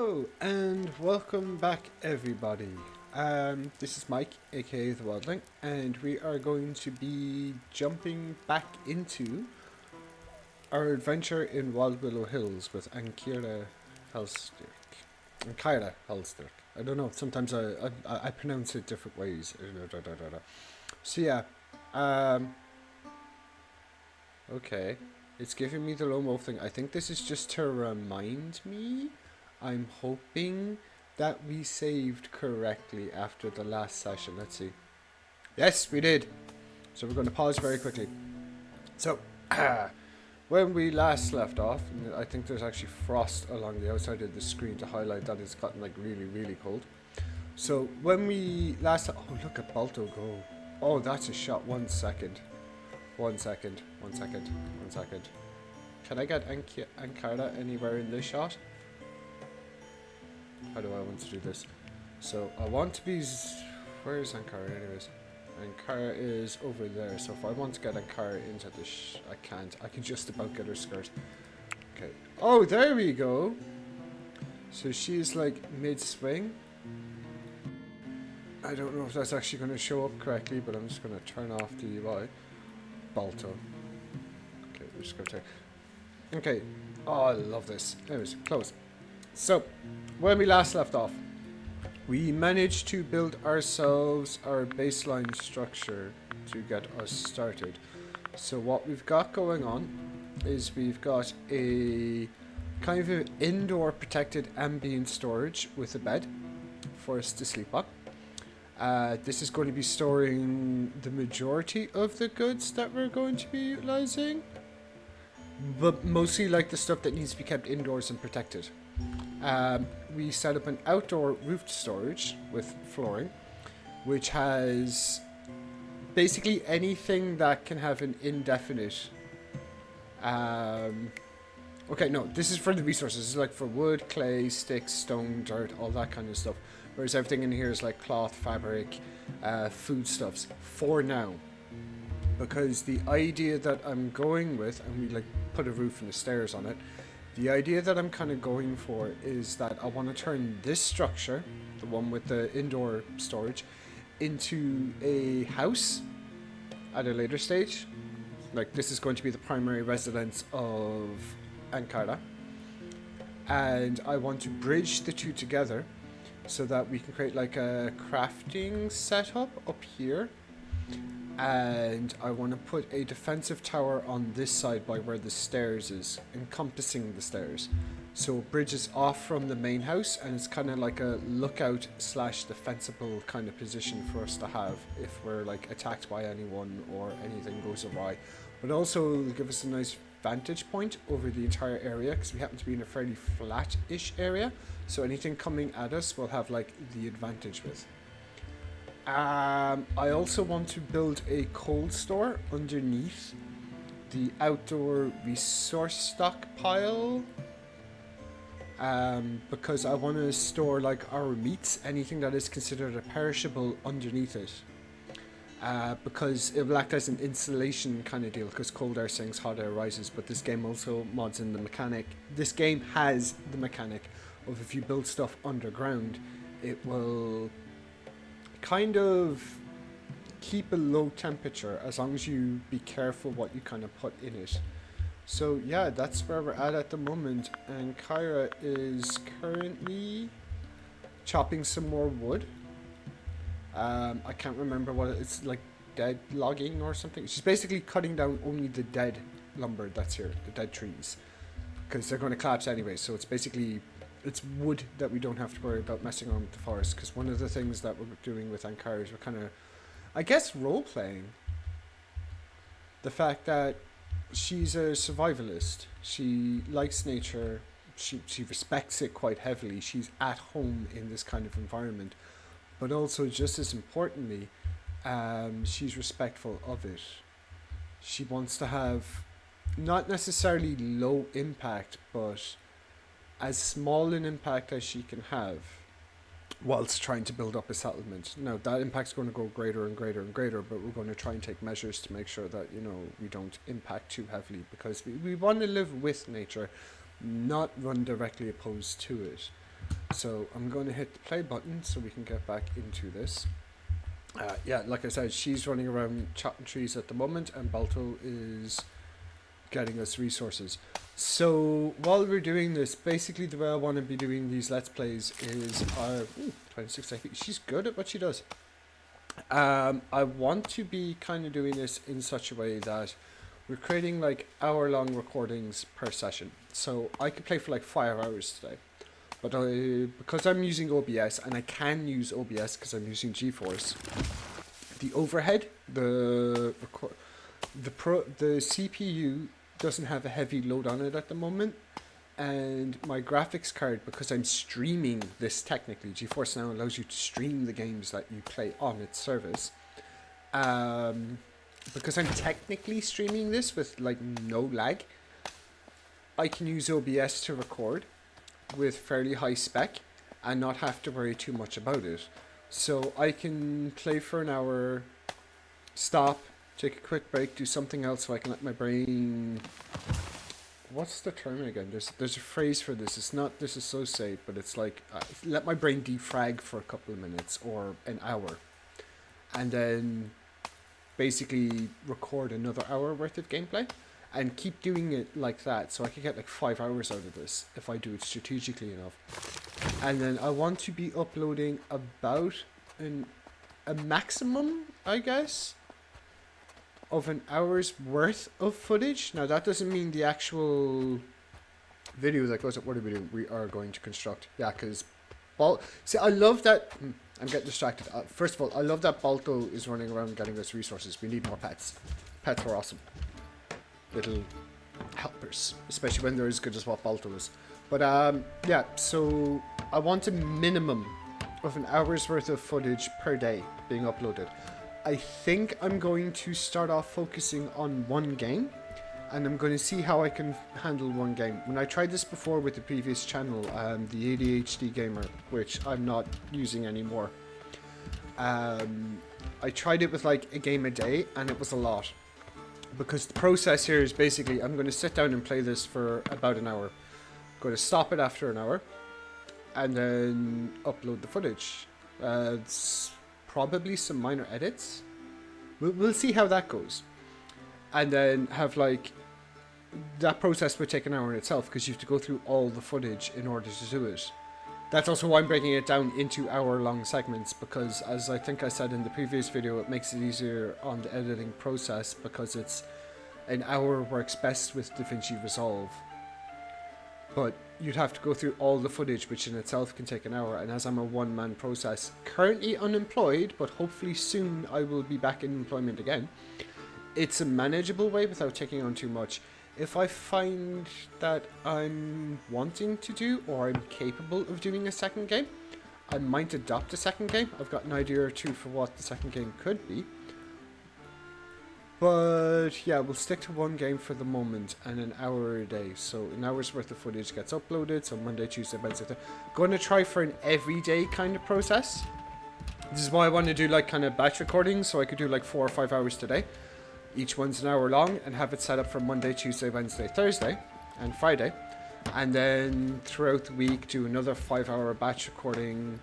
Hello and welcome back everybody. This is Mike, aka the Wildling, and we are going to be jumping back into our adventure in Wild Willow Hills with Ankira Helstirk. Ankira Helstirk. I don't know, sometimes I pronounce it different ways. So yeah, um, okay. It's giving me the lone wolf thing. I think this is just to remind me. I'm hoping that we saved correctly after the last session. Let's see. Yes, we did. So we're going to pause very quickly. So, when we last left off, and I think there's actually frost along the outside of the screen to highlight that it's gotten like really, really cold. So when we last... Oh, look at Balto go. Oh, that's a shot. 1 second. 1 second. 1 second. 1 second. Can I get Ankara anywhere in this shot? How do I want to do this? So I want to be... Where is Ankara anyways? Ankara is over there. So if I want to get Ankara into the... I can't. I can just about get her skirt. Okay. Oh, there we go. So she's like mid-swing. I don't know if that's actually going to show up correctly, but I'm just going to turn off the UI. Balto. Okay, we're just going to take... Okay. Oh, I love this. Anyways, close. So, when we last left off, we managed to build ourselves our baseline structure to get us started. So what we've got going on is we've got a kind of an indoor protected ambient storage with a bed for us to sleep on. This is going to be storing the majority of the goods that we're going to be utilizing, but mostly like the stuff that needs to be kept indoors and protected. We set up an outdoor roofed storage with flooring, which has basically anything that can have an indefinite... okay, no, this is for the resources. This is like for wood, clay, sticks, stone, dirt, all that kind of stuff. Whereas everything in here is like cloth, fabric, foodstuffs, for now. Because the idea that I'm going with, and we like put a roof and the stairs on it, the idea that I'm kind of going for is that I want to turn this structure, the one with the indoor storage, into a house at a later stage. Like this is going to be the primary residence of Ankara. And I want to bridge the two together so that we can create like a crafting setup up here. And I want to put a defensive tower on this side by where the stairs is, encompassing the stairs. So it bridges off from the main house, and it's kind of like a lookout / defensible kind of position for us to have if we're like attacked by anyone or anything goes awry. But also it'll give us a nice vantage point over the entire area because we happen to be in a fairly flat-ish area. So anything coming at us will have like the advantage with. I also want to build a cold store underneath the outdoor resource stockpile, because I want to store like our meats, anything that is considered a perishable underneath it, because it will act as an insulation kind of deal, because cold air sinks, hot air rises. But this game also mods in the mechanic. This game has the mechanic of if you build stuff underground, it will kind of keep a low temperature as long as you be careful what you kind of put in it. So yeah, that's where we're at the moment. And Kyra is currently chopping some more wood. I can't remember what it's like, dead logging or something. She's basically cutting down only the dead lumber that's here, the dead trees, because they're going to collapse anyway. So it's basically... it's wood that we don't have to worry about messing around with the forest, because one of the things that we're doing with Ankara is we're kind of, I guess, role-playing the fact that she's a survivalist. She likes nature. She respects it quite heavily. She's at home in this kind of environment. But also, just as importantly, she's respectful of it. She wants to have not necessarily low impact, but as small an impact as she can have whilst trying to build up a settlement. Now, that impact's going to go greater and greater and greater, but we're going to try and take measures to make sure that, you know, we don't impact too heavily, because we want to live with nature, not run directly opposed to it. So I'm going to hit the play button so we can get back into this. Yeah, like I said, she's running around chopping trees at the moment, and Balto is getting us resources. So while we're doing this, basically the way I want to be doing these Let's Plays is, 26 IP, she's good at what she does. I want to be kind of doing this in such a way that we're creating like hour-long recordings per session. So I could play for like 5 hours today. But because I'm using OBS, and I can use OBS because I'm using GeForce, the overhead, the CPU doesn't have a heavy load on it at the moment, and my graphics card, because I'm streaming this technically, GeForce now allows you to stream the games that you play on its service. Because I'm technically streaming this with like no lag, I can use OBS to record with fairly high spec and not have to worry too much about it. So I can play for an hour, stop, take a quick break, do something else so I can let my brain... What's the term again? There's a phrase for this. It's not disassociate, but it's like let my brain defrag for a couple of minutes or an hour. And then basically record another hour worth of gameplay. And keep doing it like that, so I could get like 5 hours out of this if I do it strategically enough. And then I want to be uploading about a maximum, I guess, of an hour's worth of footage. Now that doesn't mean the actual video that goes up. What are we doing? We are going to construct. Yeah, because see, I love that. I'm getting distracted. First of all, I love that Balto is running around getting us resources. We need more pets. Pets are awesome. Little helpers, especially when they're as good as what Balto is. But yeah, so I want a minimum of an hour's worth of footage per day being uploaded. I think I'm going to start off focusing on one game, and I'm going to see how I can handle one game. When I tried this before with the previous channel, the ADHD Gamer, which I'm not using anymore, I tried it with like a game a day, and it was a lot. Because the process here is basically, I'm going to sit down and play this for about an hour. I'm going to stop it after an hour, and then upload the footage. It's probably some minor edits. We'll see how that goes. And then have like, that process would take an hour in itself, because you have to go through all the footage in order to do it. That's also why I'm breaking it down into hour-long segments, because as I think I said in the previous video, it makes it easier on the editing process, because it's an hour works best with DaVinci Resolve. But you'd have to go through all the footage, which in itself can take an hour, and as I'm a one-man process, currently unemployed, but hopefully soon I will be back in employment again, it's a manageable way without taking on too much. If I find that I'm wanting to do, or I'm capable of doing a second game, I might adopt a second game. I've got an idea or two for what the second game could be. But yeah, we'll stick to one game for the moment, and an hour a day. So an hour's worth of footage gets uploaded, so Monday, Tuesday, Wednesday. Going to try for an everyday kind of process. This is why I want to do like kind of batch recordings, so I could do like 4 or 5 hours today. Each one's an hour long, and have it set up for Monday, Tuesday, Wednesday, Thursday, and Friday. And then throughout the week, do another 5-hour batch recording,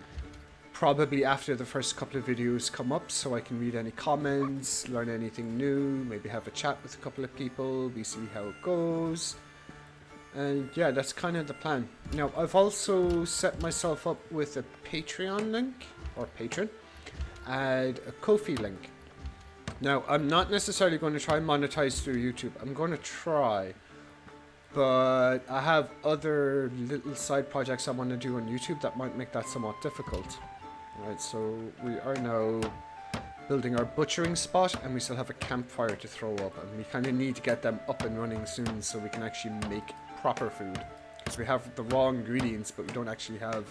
probably after the first couple of videos come up, so I can read any comments, learn anything new, maybe have a chat with a couple of people, we see how it goes. And yeah, that's kind of the plan. Now, I've also set myself up with a Patreon link, or Patreon, and a Ko-fi link. Now, I'm not necessarily going to try and monetize through YouTube. I'm going to try. But I have other little side projects I want to do on YouTube that might make that somewhat difficult. Right, so we are now building our butchering spot, and we still have a campfire to throw up. And we kind of need to get them up and running soon so we can actually make proper food. Because we have the raw ingredients, but we don't actually have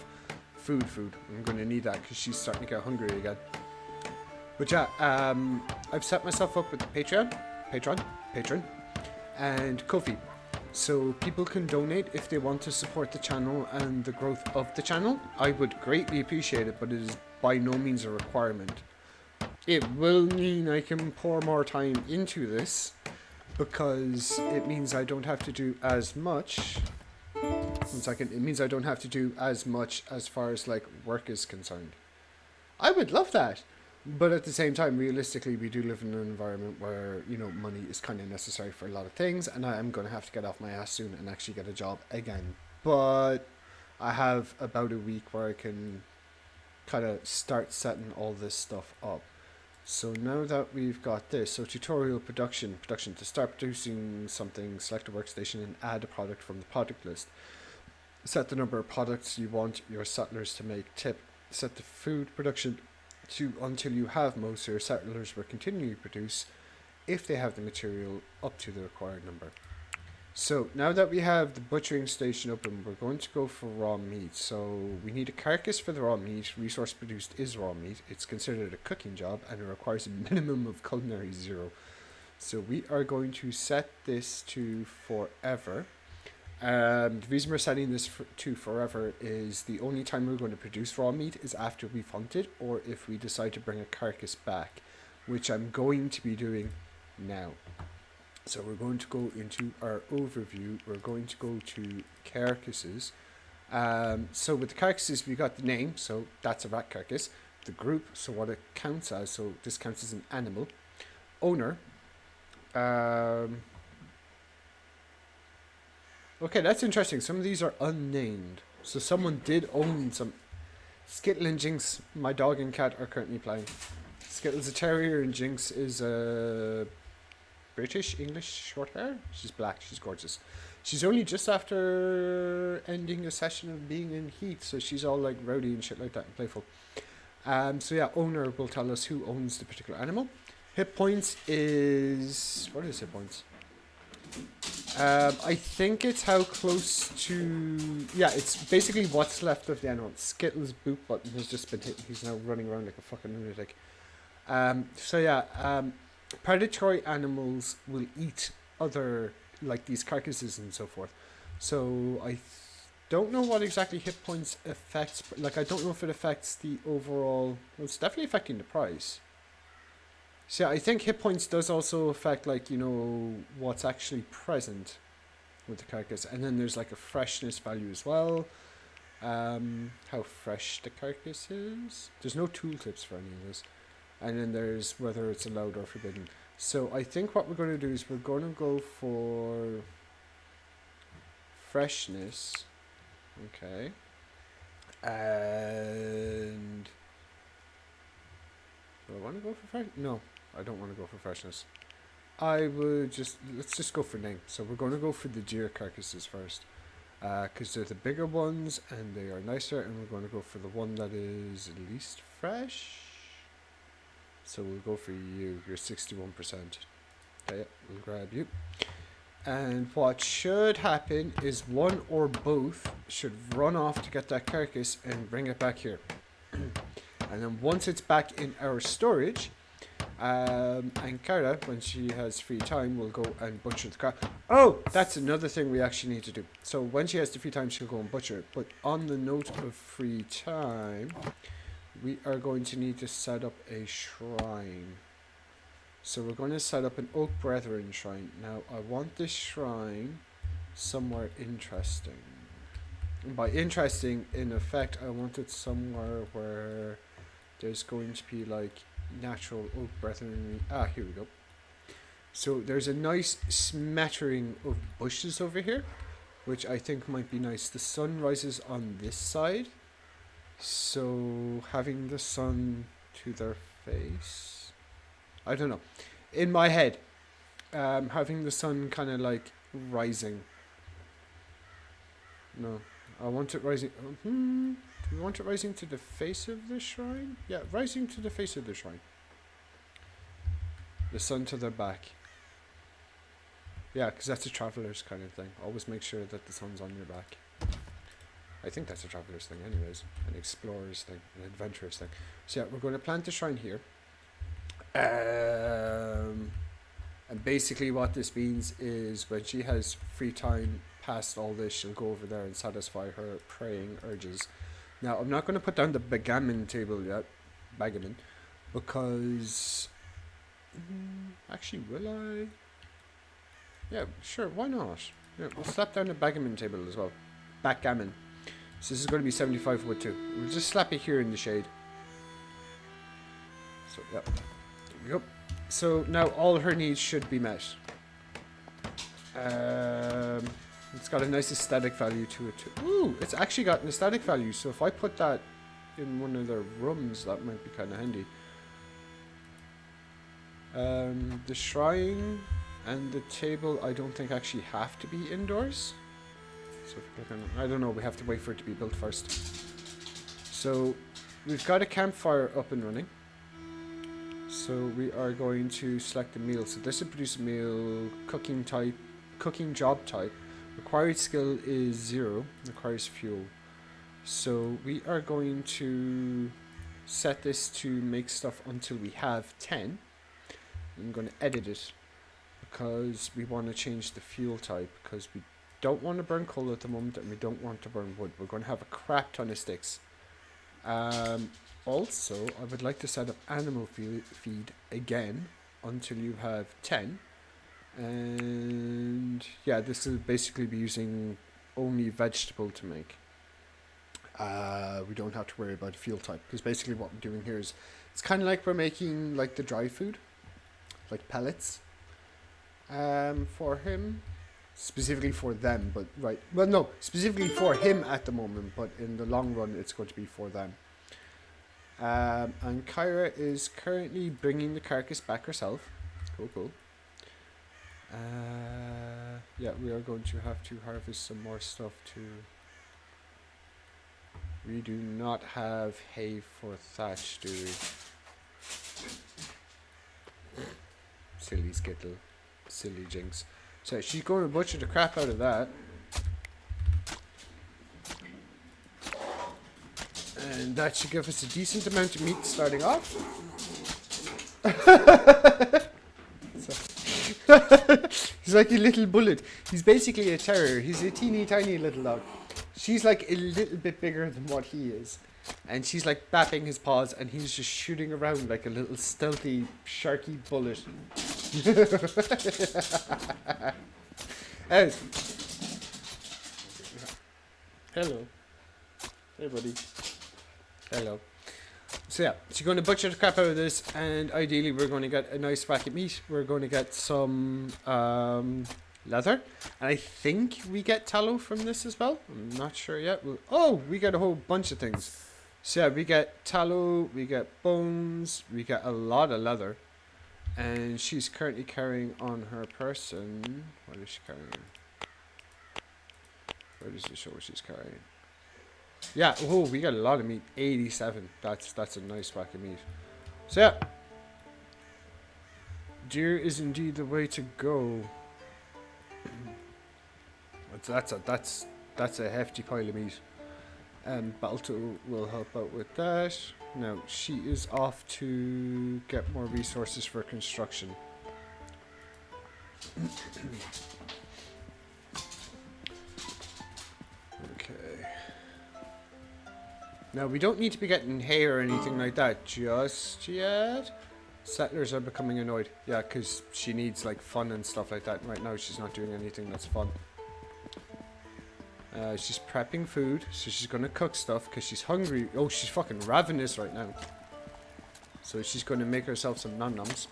food. I'm going to need that because she's starting to get hungry again. But yeah, I've set myself up with Patreon, and Ko-fi. So people can donate if they want to support the channel and the growth of the channel. I would greatly appreciate it, but it is by no means a requirement. It will mean I can pour more time into this, because it means I don't have to do as much 1 second. It means I don't have to do as much as far as like work is concerned. I would love that. But at the same time, realistically, we do live in an environment where, you know, money is kind of necessary for a lot of things, and I am going to have to get off my ass soon and actually get a job again. But I have about a week where I can kind of start setting all this stuff up. So now that we've got this, so tutorial production to start producing something, select a workstation and add a product from the product list. Set the number of products you want your settlers to make. Tip, set the food production to until you have most, so your settlers will continue to produce if they have the material up to the required number. So now that we have the butchering station open, we're going to go for raw meat. So we need a carcass for the raw meat. Resource produced is raw meat. It's considered a cooking job and it requires a minimum of culinary 0. So we are going to set this to forever. The reason we're setting this to forever is the only time we're going to produce raw meat is after we've hunted, or if we decide to bring a carcass back, which I'm going to be doing now. So we're going to go into our overview. We're going to go to carcasses. So with the carcasses, we got the name, so that's a rat carcass. The group, so what it counts as, so this counts as an animal. Owner. Okay, that's interesting. Some of these are unnamed. So someone did own some. Skittle and Jinx, my dog and cat, are currently playing. Skittle's a terrier and Jinx is a British, English short hair. She's black, she's gorgeous. She's only just after ending a session of being in heat, so she's all like rowdy and shit like that and playful. So yeah, owner will tell us who owns the particular animal. Hit points is... what is hit points? I think it's how close to... yeah, it's basically what's left of the animal. Skittle's boot button has just been hit. He's now running around like a fucking lunatic. So yeah, predatory animals will eat other, like these carcasses and so forth. So I don't know what exactly hit points affects. Like, I don't know if it affects the overall... well, it's definitely affecting the price. So yeah, I think hit points does also affect, like, you know, what's actually present with the carcass. And then there's like a freshness value as well. How fresh the carcass is. There's no tooltips for any of this. And then there's whether it's allowed or forbidden. So I think what we're going to do is we're going to go for freshness. Okay. And do I want to go for fresh? No, I don't want to go for freshness. I would just, let's just go for name. So we're going to go for the deer carcasses first. Because they're the bigger ones and they are nicer, and we're going to go for the one that is least fresh. So we'll go for you. You're 61%. Okay, we'll grab you. And what should happen is one or both should run off to get that carcass and bring it back here. And then once it's back in our storage, and Cara, when she has free time, will go and butcher the car. Oh, that's another thing we actually need to do. So when she has the free time, she'll go and butcher it. But on the note of free time, we are going to need to set up a shrine. So we're going to set up an Oak Brethren shrine. Now, I want this shrine somewhere interesting. And by interesting, in effect, I want it somewhere where there's going to be like natural Oak Brethren. Ah, here we go. So there's a nice smattering of bushes over here, which I think might be nice. The sun rises on this side. So having the sun to their face, I don't know. In my head, having the sun kind of like rising. No, I want it rising. Do we want it rising to the face of the shrine? Yeah, rising to the face of the shrine. The sun to their back. Yeah, because that's a traveler's kind of thing. Always make sure that the sun's on your back. I think that's a traveler's thing anyways. An explorer's thing. An adventurer's thing. So yeah, we're going to plant the shrine here. And basically what this means is when she has free time past all this, she'll go over there and satisfy her praying urges. Now, I'm not going to put down the backgammon table yet. Backgammon. Because... actually, will I? Yeah, sure, why not? Yeah, we'll slap down the backgammon table as well. backgammon. So this is going to be 75 wood too. We'll just slap it here in the shade. So, yeah. There we go. So now all her needs should be met. It's got a nice aesthetic value to it too. Ooh, it's actually got an aesthetic value. So if I put that in one of the rooms, that might be kind of handy. The shrine and the table I don't think actually have to be indoors. So I don't know, we have to wait for it to be built first. So we've got a campfire up and running. So we are going to select the meal. So this will produce a meal, cooking type, cooking job type. Required skill is 0, requires fuel. So we are going to set this to make stuff until we have 10. I'm going to edit it because we want to change the fuel type because we don't want to burn coal at the moment and we don't want to burn wood. We're going to have a crap ton of sticks. Also, I would like to set up animal feed again until you have 10. And yeah, this will basically be using only vegetable to make. We don't have to worry about fuel type because basically what I'm doing here is it's kind of like we're making like the dry food, like pellets, for him, specifically for them, but right, well no, specifically for him at the moment, but in the long run it's going to be for them. And Kyra is currently bringing the carcass back herself. Cool. Yeah, we are going to have to harvest some more stuff too. We do not have hay for thatch, do we? Silly skittle. Silly jinx. So she's going to butcher the crap out of that. And that should give us a decent amount of meat starting off. He's like a little bullet. He's basically a terrier. He's a teeny tiny little dog. She's like a little bit bigger than what he is. And she's like bapping his paws and he's just shooting around like a little stealthy, sharky bullet. Hey. Hello. Hey, buddy. Hello. So yeah, she's going to butcher the crap out of this, and ideally we're going to get a nice whack of meat. We're going to get some leather, and I think we get tallow from this as well. I'm not sure yet. We get a whole bunch of things. So yeah, we get tallow, we get bones, we get a lot of leather, and she's currently carrying on her person. What is she carrying? Where does it show what she's carrying? Yeah, we got a lot of meat. 87. That's a nice whack of meat. So yeah, deer is indeed the way to go. That's a hefty pile of meat. Balto will help out with that. Now she is off to get more resources for construction. Okay. Now, we don't need to be getting hay or anything like that just yet. Settlers are becoming annoyed. Yeah, because she needs, like, fun and stuff like that. Right now, she's not doing anything that's fun. She's prepping food, so she's going to cook stuff because she's hungry. Oh, she's fucking ravenous right now. So she's going to make herself some num-nums.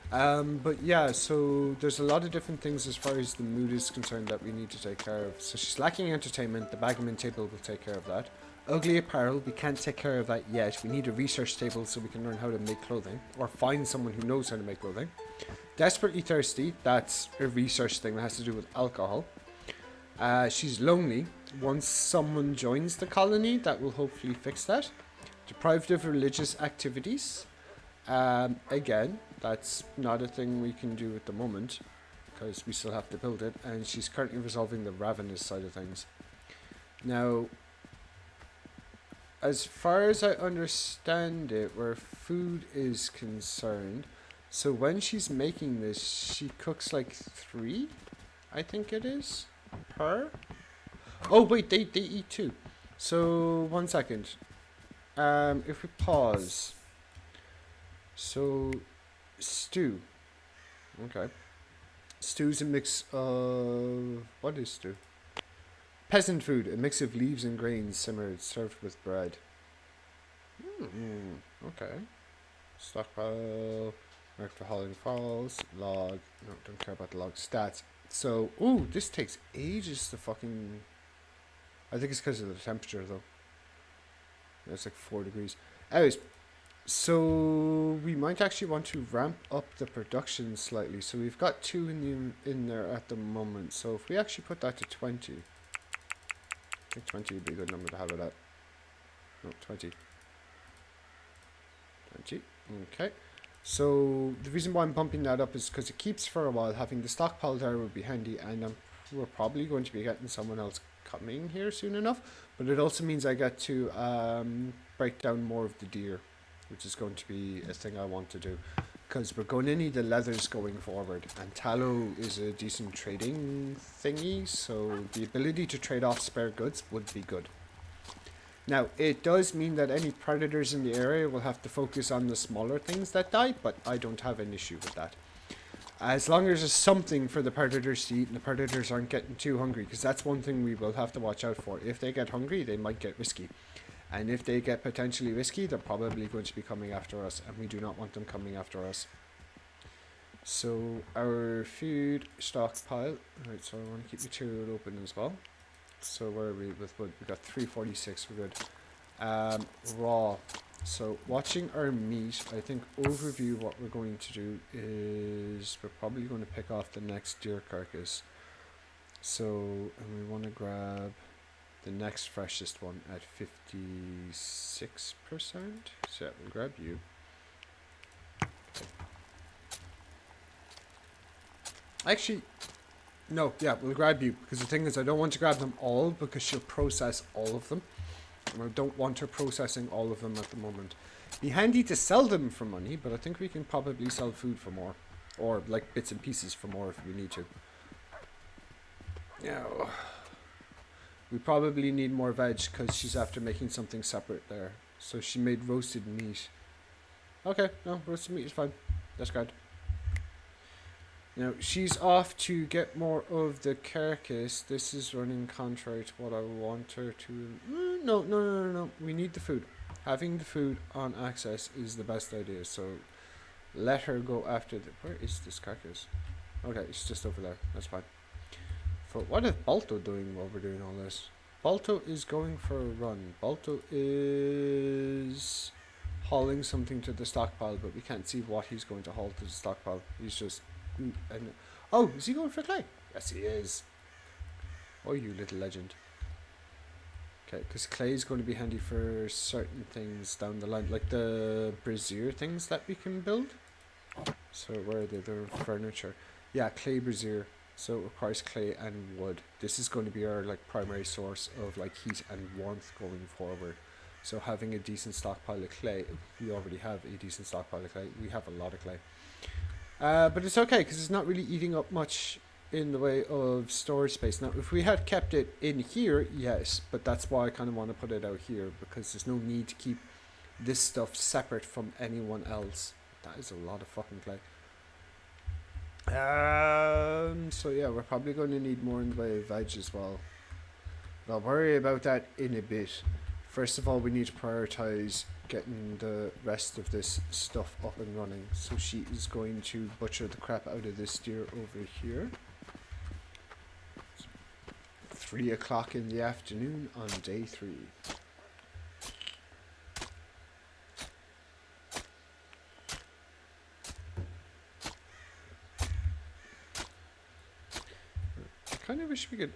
But yeah, so there's a lot of different things as far as the mood is concerned that we need to take care of. So she's lacking entertainment. The backgammon table will take care of that. Ugly apparel, we can't take care of that yet. We need a research table so we can learn how to make clothing or find someone who knows how to make clothing. Desperately thirsty, that's a research thing that has to do with alcohol. She's lonely. Once someone joins the colony, that will hopefully fix that. Deprived of religious activities. Again, that's not a thing we can do at the moment because we still have to build it. And she's currently resolving the ravenous side of things. Now, as far as I understand it, where food is concerned, so when she's making this, she cooks like 3, I think it is, per. Oh wait, they eat 2. So 1 second. If we pause. So stew. Okay. Stew's a mix of, what is stew? Peasant food, a mix of leaves and grains simmered, served with bread. Okay. Stockpile. Mark for hauling falls. Log. No, don't care about the log. Stats. So, ooh, this takes ages to fucking... I think it's because of the temperature, though. It's like 4 degrees. Anyways, so we might actually want to ramp up the production slightly. So we've got 2 in there at the moment. So if we actually put that to 20, I think 20 would be a good number to have it at. No, 20. 20. Okay. So the reason why I'm bumping that up is because it keeps for a while. Having the stockpile there would be handy, and we're probably going to be getting someone else coming here soon enough. But it also means I get to break down more of the deer, which is going to be a thing I want to do, because we're going to need the leathers going forward, and tallow is a decent trading thingy, so the ability to trade off spare goods would be good. Now, it does mean that any predators in the area will have to focus on the smaller things that die, but I don't have an issue with that. As long as there's something for the predators to eat and the predators aren't getting too hungry, because that's one thing we will have to watch out for. If they get hungry, they might get risky. And if they get potentially risky, they're probably going to be coming after us, and we do not want them coming after us. So, our food stockpile. Alright, so I want to keep material open as well. So where are we with wood? We got 346, we're good. Raw. So watching our meat, I think overview what we're going to do is we're probably going to pick off the next deer carcass. So, and we want to grab the next freshest one at 56%. So yeah, we'll grab you. Okay. Actually, no, yeah, we'll grab you, because the thing is I don't want to grab them all because she'll process all of them. And I don't want her processing all of them at the moment. Be handy to sell them for money, but I think we can probably sell food for more. Or like bits and pieces for more if we need to. Now, we probably need more veg because she's after making something separate there. So she made roasted meat. Okay, no, roasted meat is fine. That's good. Now, she's off to get more of the carcass. This is running contrary to what I want her to... No. We need the food. Having the food on access is the best idea. So, let her go after the... Where is this carcass? Okay, it's just over there. That's fine. What is Balto doing while we're doing all this? Balto is going for a run. Balto is hauling something to the stockpile, but we can't see what he's going to haul to the stockpile. He's just... Oh, is he going for clay? Yes, he is. Oh, you little legend. Okay, because clay is going to be handy for certain things down the line, like the brazier things that we can build. So where are they? They're furniture. Yeah, clay brazier. So it requires clay and wood. This is going to be our like primary source of like heat and warmth going forward. So having a decent stockpile of clay, we already have a decent stockpile of clay. We have a lot of clay. But it's okay because it's not really eating up much in the way of storage space. Now, if we had kept it in here, yes, but that's why I kind of want to put it out here because there's no need to keep this stuff separate from anyone else. That is a lot of fucking clay. So yeah, we're probably going to need more in the way of veg as well. But I'll worry about that in a bit. First of all, we need to prioritize getting the rest of this stuff up and running. So she is going to butcher the crap out of this deer over here. It's 3 o'clock in the afternoon on day 3. I kind of wish we could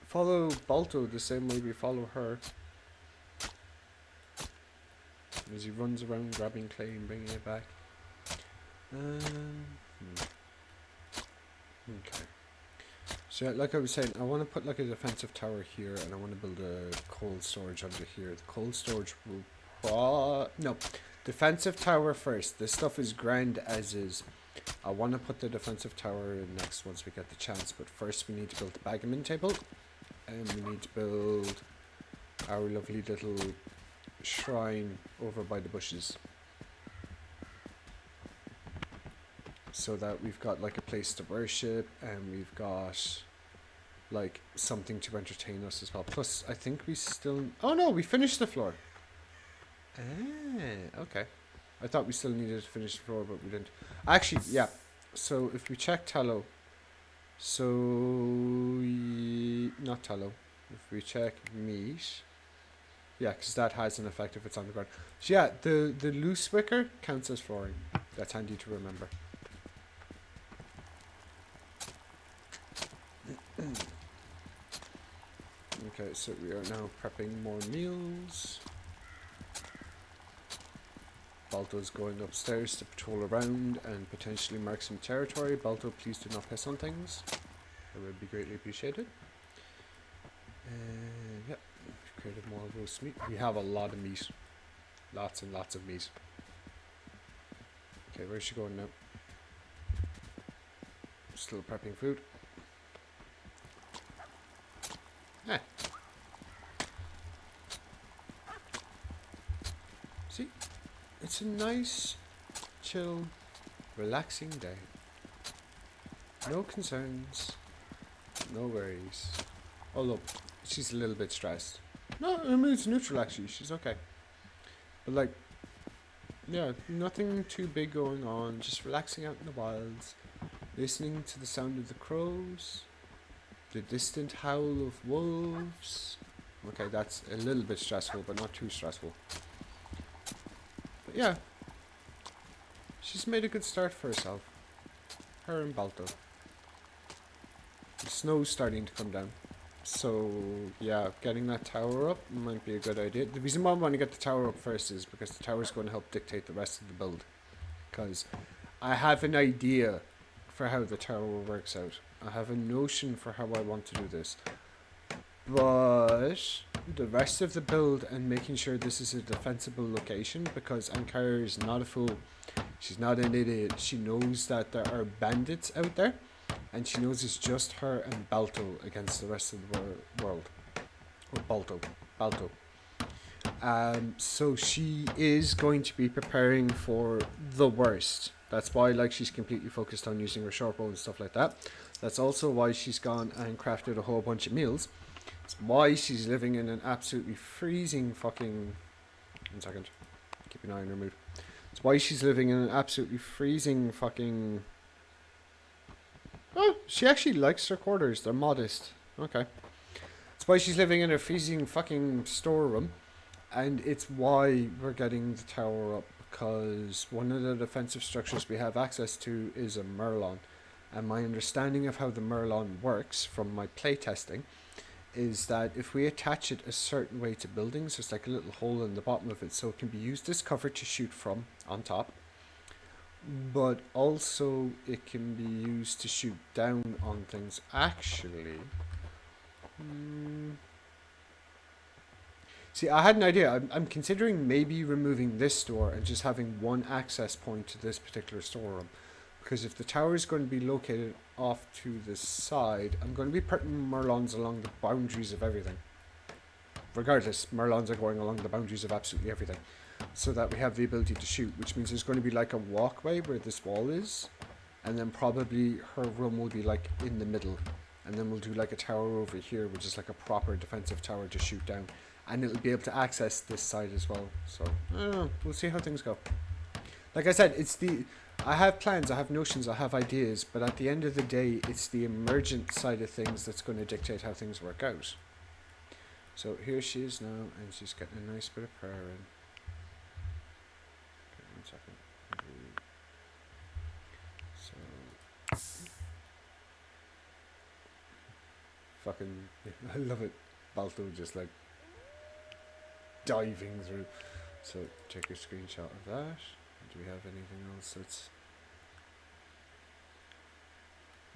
follow Balto the same way we follow her. As he runs around grabbing clay and bringing it back. Okay. So like I was saying, I want to put like a defensive tower here, and I want to build a cold storage under here. The cold storage will no, defensive tower first. This stuff is grand as is. I want to put the defensive tower in next once we get the chance, but first we need to build the backgammon table, and we need to build our lovely little shrine over by the bushes, so that we've got like a place to worship, and we've got like something to entertain us as well. Plus, I think we still. Oh no, we finished the floor. Okay. I thought we still needed to finish the floor, but we didn't. Actually, yeah. So if we check tallow, so not tallow. If we check meat, yeah, because that has an effect if it's on the ground. So yeah, the loose wicker counts as flooring. That's handy to remember. Okay, so we are now prepping more meals. Balto's going upstairs to patrol around and potentially mark some territory. Balto, please do not piss on things. That would be greatly appreciated. Yep, we've created more roast meat. We have a lot of meat. Lots and lots of meat. Okay, where's she going now? Still prepping food. Ah. See? It's a nice, chill, relaxing day. No concerns, no worries. Although, she's a little bit stressed. No, her mood's neutral actually, she's okay. But like, yeah, nothing too big going on, just relaxing out in the wilds, listening to the sound of the crows, the distant howl of wolves. Okay, that's a little bit stressful, but not too stressful. But yeah, she's made a good start for herself. Her and Balto. The snow's starting to come down. So, yeah, getting that tower up might be a good idea. The reason why I want to get the tower up first is because the tower is going to help dictate the rest of the build. Because I have an idea for how the tower works out. I have a notion for how I want to do this. But the rest of the build and making sure this is a defensible location, because Ankara is not a fool. She's not an idiot. She knows that there are bandits out there. And she knows it's just her and Balto against the rest of the world. Or Balto. So she is going to be preparing for the worst. That's why like she's completely focused on using her short bow and stuff like that. That's also why she's gone and crafted a whole bunch of meals. It's why she's living in an absolutely freezing fucking... 1 second. Keep an eye on her mood. It's why she's living in an absolutely freezing fucking... Oh, she actually likes her quarters. They're modest. Okay. It's why she's living in a freezing fucking storeroom. And it's why we're getting the tower up. Because one of the defensive structures we have access to is a Merlon. And my understanding of how the Merlon works from my playtesting is that if we attach it a certain way to buildings, there's like a little hole in the bottom of it. So it can be used as cover to shoot from on top. But also it can be used to shoot down on things. Actually, see, I had an idea. I'm considering maybe removing this door and just having one access point to this particular storeroom. Because if the tower is going to be located off to the side, I'm going to be putting Merlons along the boundaries of everything. Regardless, Merlons are going along the boundaries of absolutely everything. So that we have the ability to shoot, which means there's going to be like a walkway where this wall is, and then probably her room will be like in the middle, and then we'll do like a tower over here, which is like a proper defensive tower to shoot down, and it'll be able to access this side as well. So I don't know, we'll see how things go. Like I said, I have plans, I have notions, I have ideas, but at the end of the day, it's the emergent side of things that's going to dictate how things work out. So here she is now, and she's getting a nice bit of prayer in. Second. So fucking I love it. Balto just like diving through. So take a screenshot of that. Do we have anything else that's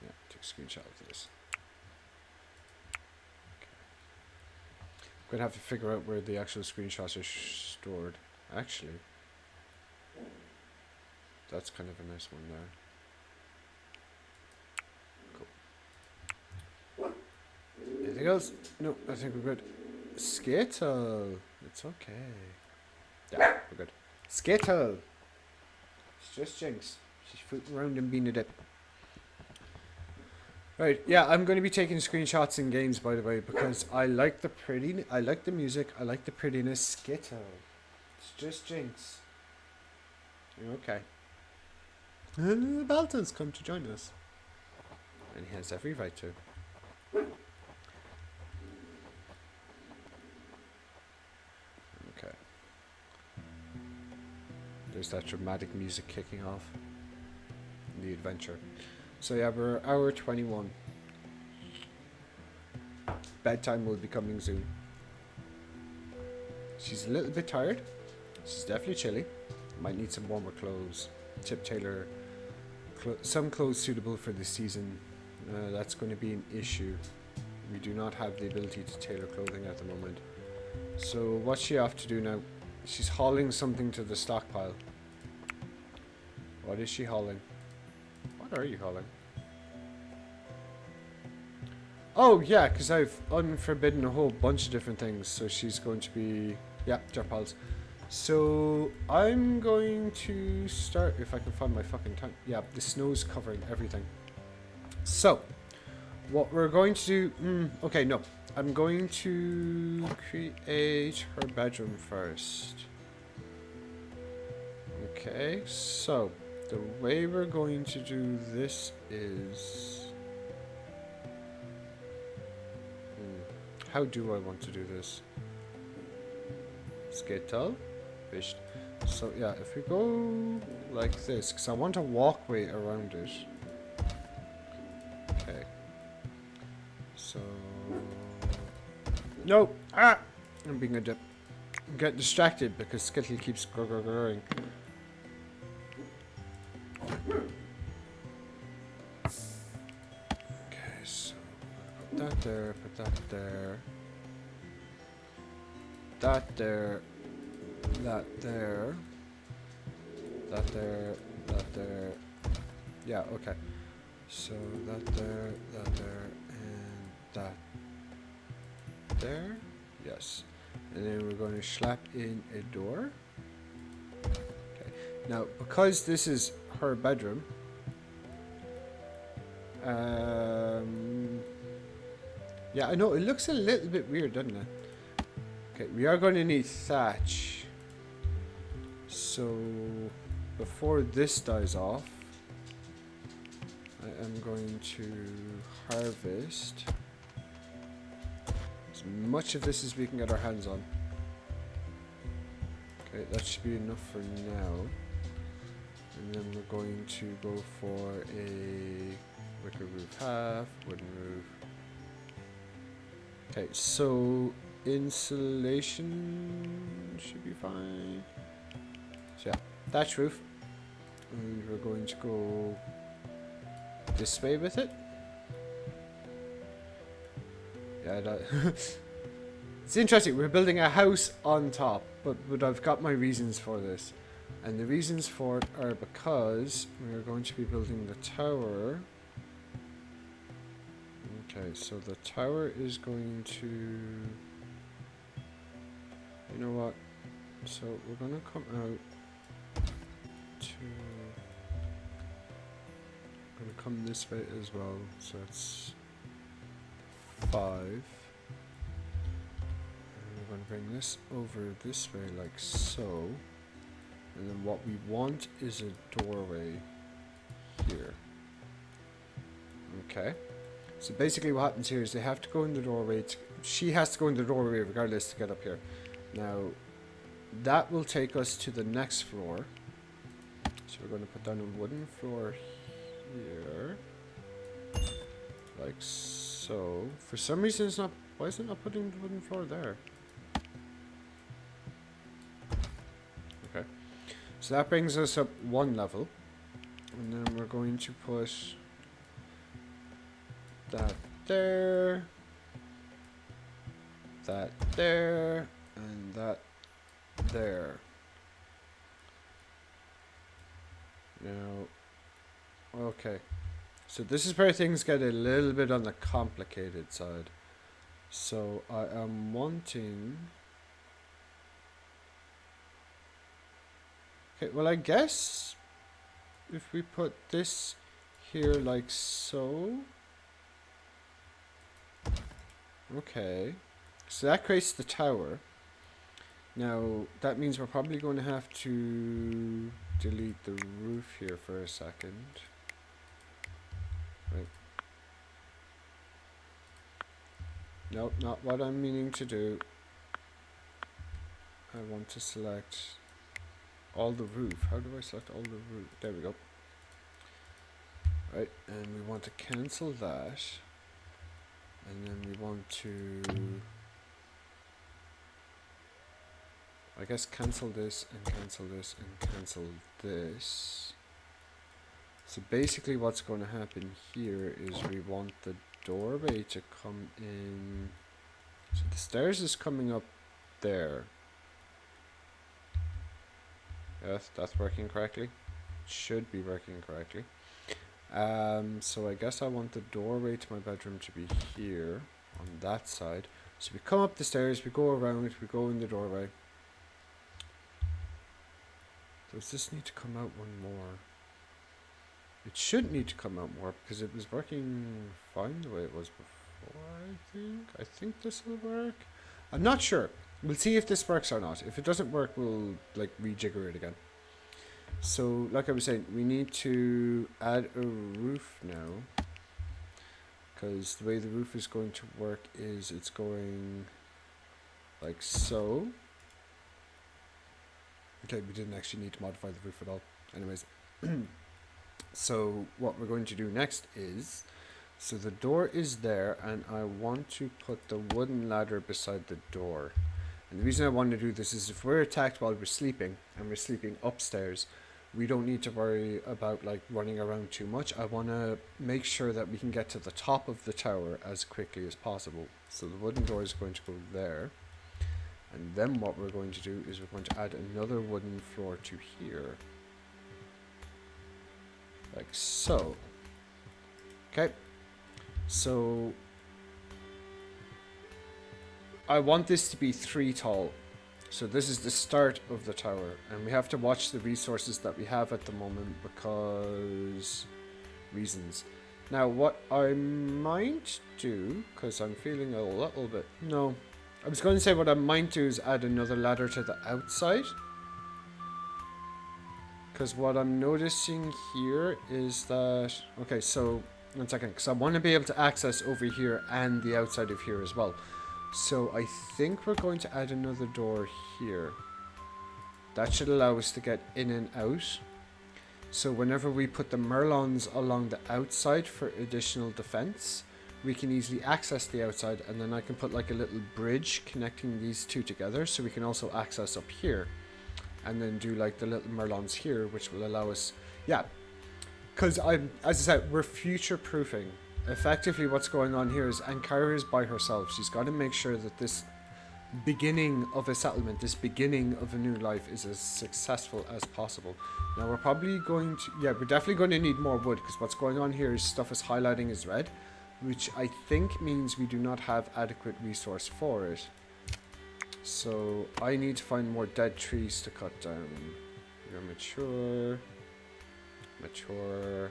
yeah, take a screenshot of this. Okay. I'm gonna have to figure out where the actual screenshots are stored. Actually, that's kind of a nice one there. Cool. Anything else? No, I think we're good. Skittle. It's okay. Yeah, we're good. Skittle. It's just Jinx. She's floating around and being a dip. Right, yeah, I'm going to be taking screenshots in games, by the way, because I like the I like the music, I like the prettiness. Skittle. It's just Jinx. Okay. Balton's come to join us. And he has every right to. Okay. There's that dramatic music kicking off. The adventure. So yeah, we're hour 21. Bedtime will be coming soon. She's a little bit tired. She's definitely chilly. Might need some warmer clothes. Tip tailor some clothes suitable for the season. That's going to be an issue. We do not have the ability to tailor clothing at the moment. So what's she off to do now? She's hauling something to the stockpile. What is she hauling? What are you hauling? Oh yeah, because I've unforbidden a whole bunch of different things. So she's going to be... Yeah, drop piles. So I'm going to start, if I can find my fucking time. Yeah, the snow's covering everything. So what we're going to do... okay, no. I'm going to create her bedroom first. Okay, so the way we're going to do this is... how do I want to do this? Skittle. Fished. So yeah, if we go like this, because I want a walkway around it. Okay. So... no! Ah! I'm being a dip. I'm getting distracted because Skittle keeps growing. Okay, so put that there, put that there. That there. That there. That there. That there. Yeah, okay. So that there, and that there. Yes. And then we're going to slap in a door. Okay. Now, because this is her bedroom, yeah, I know, it looks a little bit weird, doesn't it? Okay, we are going to need thatch. So, before this dies off, I am going to harvest as much of this as we can get our hands on. Okay, that should be enough for now. And then we're going to go for a wicker roof half, wooden roof. Okay, so insulation should be fine. So yeah, thatch roof. And we're going to go this way with it. Yeah, that it's interesting. We're building a house on top, but I've got my reasons for this. And the reasons for it are because we're going to be building the tower. Okay, so the tower is going to... you know what? So we're going to come out to... I'm going to come this way as well. So it's 5. And we're going to bring this over this way like so. And then what we want is a doorway here. Okay. So basically what happens here is they have to go in the doorway. She has to go in the doorway regardless to get up here. Now, that will take us to the next floor. So we're going to put down a wooden floor here. Like so. For some reason it's not... why is it not putting the wooden floor there? Okay. So that brings us up 1 level. And then we're going to put that there, that there, and that there. Now, okay. So this is where things get a little bit on the complicated side. So I am wanting... okay, well I guess if we put this here like so, Okay. So that creates the tower. Now, that means we're probably going to have to delete the roof here for a second. Right. Nope, not what I'm meaning to do. I want to select all the roof. How do I select all the roof? There we go. Right, and we want to cancel that. And then we want to, I guess, cancel this and cancel this and cancel this. So basically what's going to happen here is we want the doorway to come in. So the stairs is coming up there. Yes, that's working correctly. Should be working correctly. So I guess I want the doorway to my bedroom to be here on that side. So we come up the stairs, we go around, we go in the doorway. Does this need to come out one more? It should need to come out more because it was working fine the way it was before, I think. I think this will work. I'm not sure. We'll see if this works or not. If it doesn't work, we'll like rejigger it again. So, like I was saying, we need to add a roof now. Because the way the roof is going to work is it's going like so. Okay, we didn't actually need to modify the roof at all. Anyways. So what we're going to do next is, so the door is there and I want to put the wooden ladder beside the door. And the reason I want to do this is if we're attacked while we're sleeping and we're sleeping upstairs, we don't need to worry about like running around too much. I want to make sure that we can get to the top of the tower as quickly as possible. So the wooden door is going to go there. And then what we're going to do is we're going to add another wooden floor to here. Like so. Okay. So I want this to be 3 tall. So this is the start of the tower. And we have to watch the resources that we have at the moment because reasons. Now what I might do, because I'm feeling a little bit... No. I was going to say what I might do is add another ladder to the outside. Because what I'm noticing here is that... Okay, so... 1 second. Because I want to be able to access over here and the outside of here as well. So I think we're going to add another door here. That should allow us to get in and out. So whenever we put the merlons along the outside for additional defense, we can easily access the outside. And then I can put like a little bridge connecting these two together. So we can also access up here. And then do like the little merlons here, which will allow us, yeah, because as I said, we're future proofing. Effectively, what's going on here is Ankara is by herself. She's got to make sure that this beginning of a settlement, this beginning of a new life, is as successful as possible. Now, we're probably going to, yeah, we're definitely going to need more wood because what's going on here is stuff is highlighting as red, which I think means we do not have adequate resource for it. So I need to find more dead trees to cut down. You're mature. Mature.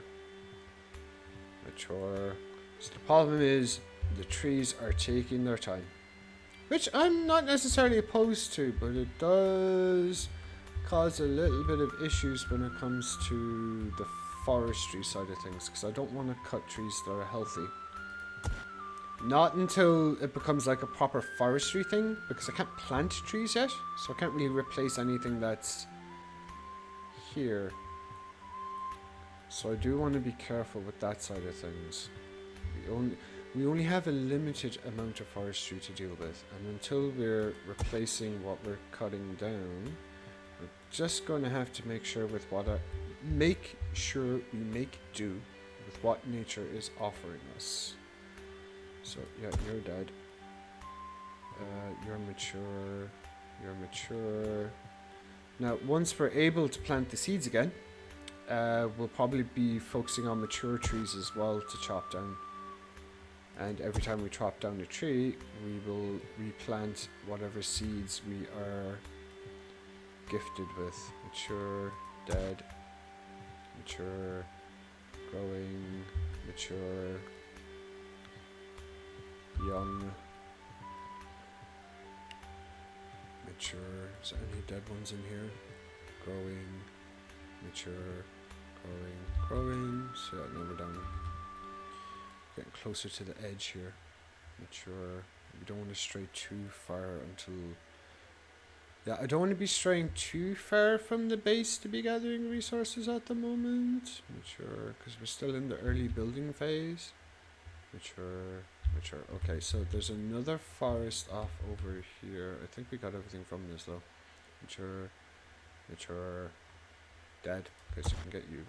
Mature. So the problem is the trees are taking their time. Which I'm not necessarily opposed to, but it does cause a little bit of issues when it comes to the forestry side of things. Because I don't want to cut trees that are healthy. Not until it becomes like a proper forestry thing, because I can't plant trees yet, so I can't really replace anything that's here. So I do want to be careful with that side of things. We only have a limited amount of forestry to deal with, and until we're replacing what we're cutting down, we're just going to have to make sure we make do with what nature is offering us. So, yeah, you're dead. You're mature. You're mature. Now, once we're able to plant the seeds again, we'll probably be focusing on mature trees as well to chop down. And every time we chop down a tree, we will replant whatever seeds we are gifted with. Mature, dead, mature, growing, mature, young, mature. Is there any dead ones in here? Growing, mature, growing. So yeah, now we're down. Getting closer to the edge here. Mature. We don't want to stray too far until... Yeah, I don't want to be straying too far from the base to be gathering resources at the moment. Mature, because we're still in the early building phase. Mature. Okay, so there's another forest off over here. I think we got everything from this though. Mature. Dead. Okay, so we can get you.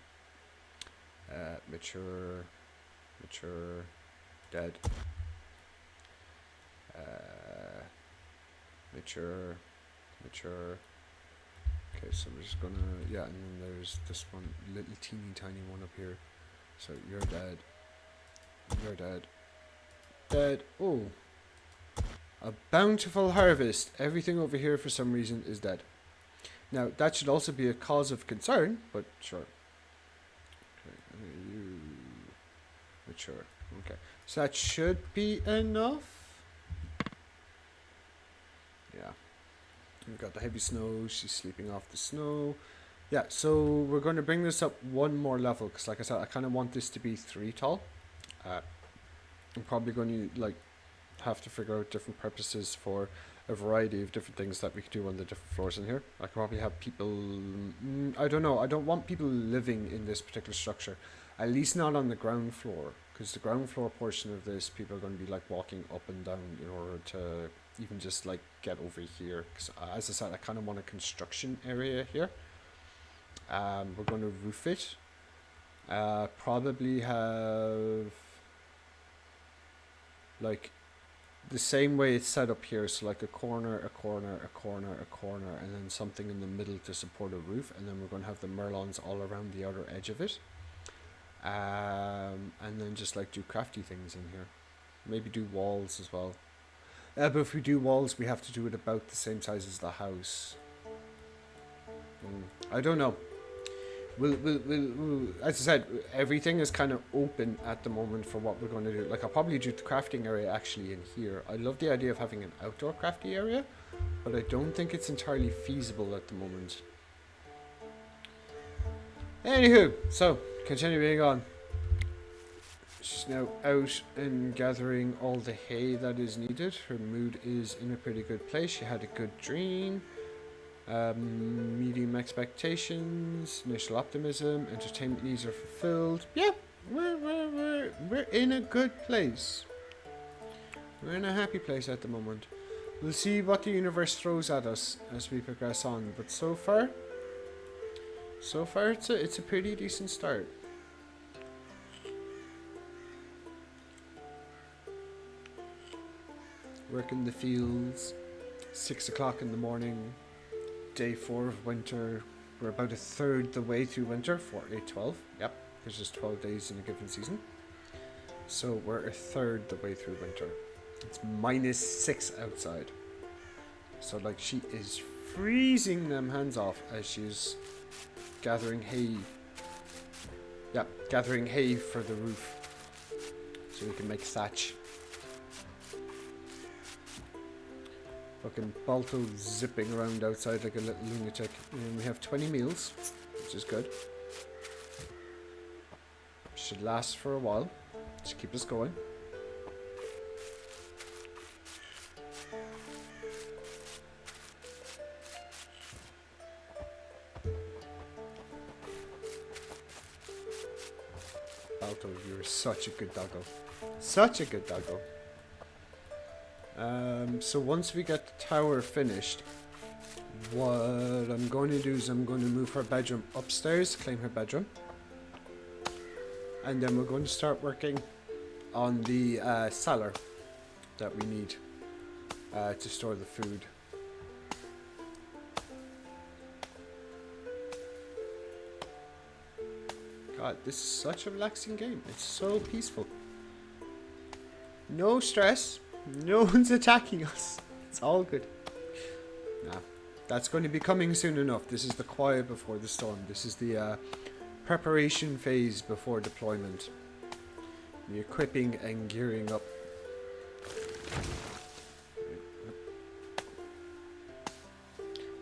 Mature. Dead. Mature. Okay, so we're just gonna, yeah, and then there's this one, little teeny tiny one up here. So you're dead. Dead. Oh, a bountiful harvest. Everything over here for some reason is dead. Now that should also be a cause of concern, but sure. Okay, you mature. Okay, so that should be enough. Yeah. We've got the heavy snow. She's sleeping off the snow. Yeah, so we're going to bring this up one more level because, like I said, I kind of want this to be 3 tall. I'm probably going to have to figure out different purposes for a variety of different things that we could do on the different floors in here. I could probably have people... I don't know. I don't want people living in this particular structure. At least not on the ground floor. Because the ground floor portion of this, people are going to be walking up and down in order to even just get over here. Because as I said, I kind of want a construction area here. We're going to roof it. Probably have the same way it's set up here, so a corner, and then something in the middle to support a roof, and then we're going to have the merlons all around the outer edge of it. And then just do crafty things in here. Maybe do walls as well. But if we do walls, we have to do it about the same size as the house. I don't know. We'll, as I said, everything is kind of open at the moment for what we're going to do. I'll probably do the crafting area actually in here. I love the idea of having an outdoor crafty area, but I don't think it's entirely feasible at the moment. Anywho, so, continuing on. She's now out and gathering all the hay that is needed. Her mood is in a pretty good place. She had a good dream. Medium expectations, initial optimism, entertainment needs are fulfilled. Yeah, we're in a good place. We're in a happy place at the moment. We'll see what the universe throws at us as we progress on, but so far it's a pretty decent start. Work in the fields, 6 o'clock in the morning. Day 4 of winter. We're about 1/3 the way through winter. 4, 8, 12. Yep, there's just 12 days in a given season. So we're 1/3 the way through winter. It's -6 outside. So she is freezing them hands off as she's gathering hay. Yep, gathering hay for the roof. So we can make thatch. Fucking Balto zipping around outside like a little lunatic. And we have 20 meals, which is good. Should last for a while. Just keep us going. Balto, you're such a good doggo. Such a good doggo. So once we get the tower finished, what I'm going to do is I'm going to move her bedroom upstairs, claim her bedroom, and then we're going to start working on the cellar that we need to store the food. God, this is such a relaxing game. It's so peaceful. No stress. No one's attacking us. It's all good. Nah, that's going to be coming soon enough. This is the quiet before the storm. This is the preparation phase before deployment. The equipping and gearing up.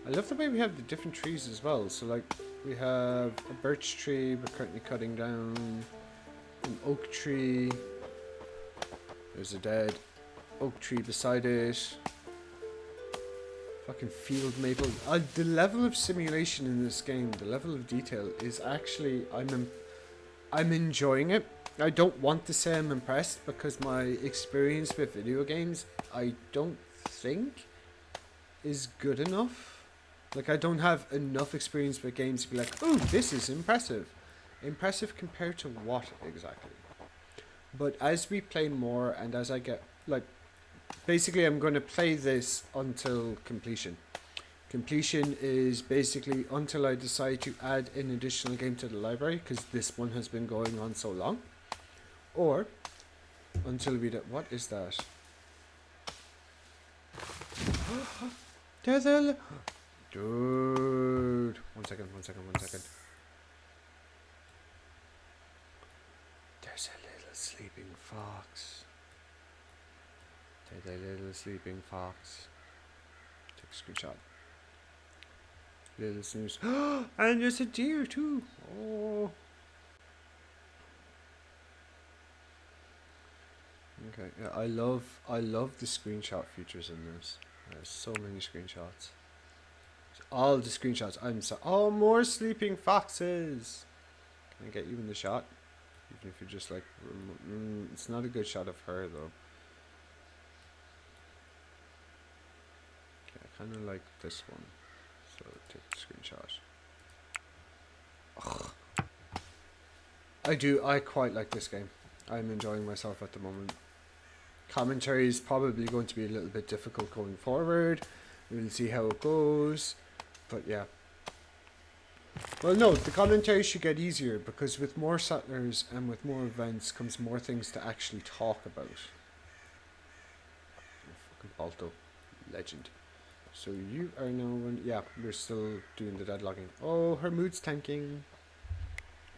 I love the way we have the different trees as well. So like we have a birch tree we're currently cutting down, an oak tree, there's a dead oak tree beside it, fucking field maple. The level of simulation in this game, the level of detail is actually, I'm enjoying it. I don't want to say I'm impressed because my experience with video games, I don't think is good enough. Like, I don't have enough experience with games to be like, oh, this is impressive. Impressive compared to what exactly? But as we play more and as I get, like, basically I'm going to play this until completion. Completion is basically until I decide to add an additional game to the library, because this one has been going on so long. Or until we do, what is that? There's a... Dude. One second. There's a little sleeping fox. There's a little sleeping fox. Take a screenshot. Little snooze. And there's a deer too. Oh. Okay, yeah, I love the screenshot features in this. There's so many screenshots. All the screenshots. Oh, more sleeping foxes. Can I get you in the shot? Even if you're just like, it's not a good shot of her though. Okay, I kind of like this one. So take a screenshot. Ugh. I quite like this game. I'm enjoying myself at the moment. Commentary is probably going to be a little bit difficult going forward. We'll see how it goes. But yeah. Well, no, the commentary should get easier because with more settlers and with more events comes more things to actually talk about. Fucking Balto. Legend. So you are now... yeah, we're still doing the deadlogging. Oh, her mood's tanking.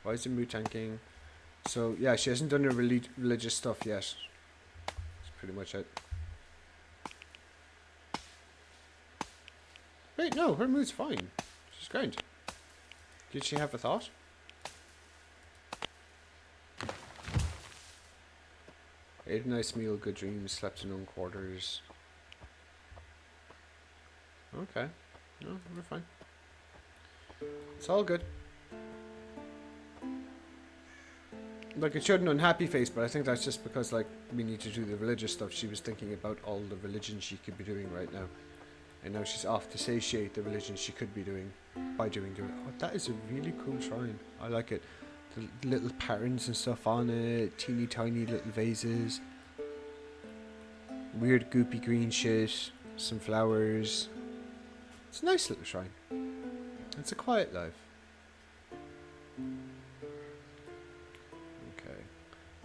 Why is the mood tanking? So, yeah, she hasn't done her religious stuff yet. That's pretty much it. Wait, no, her mood's fine. She's great. Did she have a thought? Ate a nice meal, good dreams, slept in own quarters. Okay. No, we're fine. It's all good. Like, it showed an unhappy face, but I think that's just because, like, we need to do the religious stuff. She was thinking about all the religion she could be doing right now. And now she's off to satiate the religion she could be doing by doing it. Oh, that is a really cool shrine. I like it. The little patterns and stuff on it. Teeny tiny little vases. Weird goopy green shit. Some flowers. It's a nice little shrine. It's a quiet life. Okay.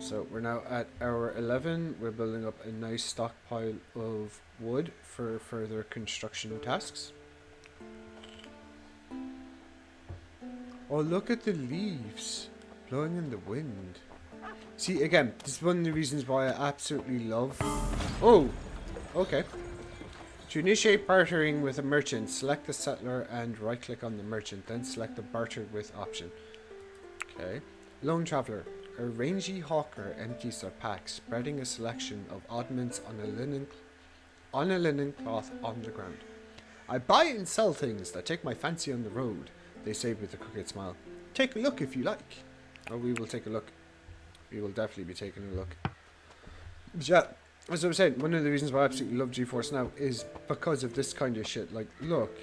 So we're now at hour 11. We're building up a nice stockpile of wood for further construction tasks. Oh, look at the leaves blowing in the wind. See, again, this is one of the reasons why I absolutely love... Oh! Okay. To initiate bartering with a merchant, select the settler and right-click on the merchant, then select the barter with option. Okay. Lone traveller. A rangy hawker empties their pack, spreading a selection of oddments on a linen cloth on the ground. I buy and sell things that take my fancy on the road, they say with a crooked smile. Take a look if you like. Oh, we will take a look. We will definitely be taking a look. But yeah, as I was saying, one of the reasons why I absolutely love GeForce Now is because of this kind of shit. Like, look,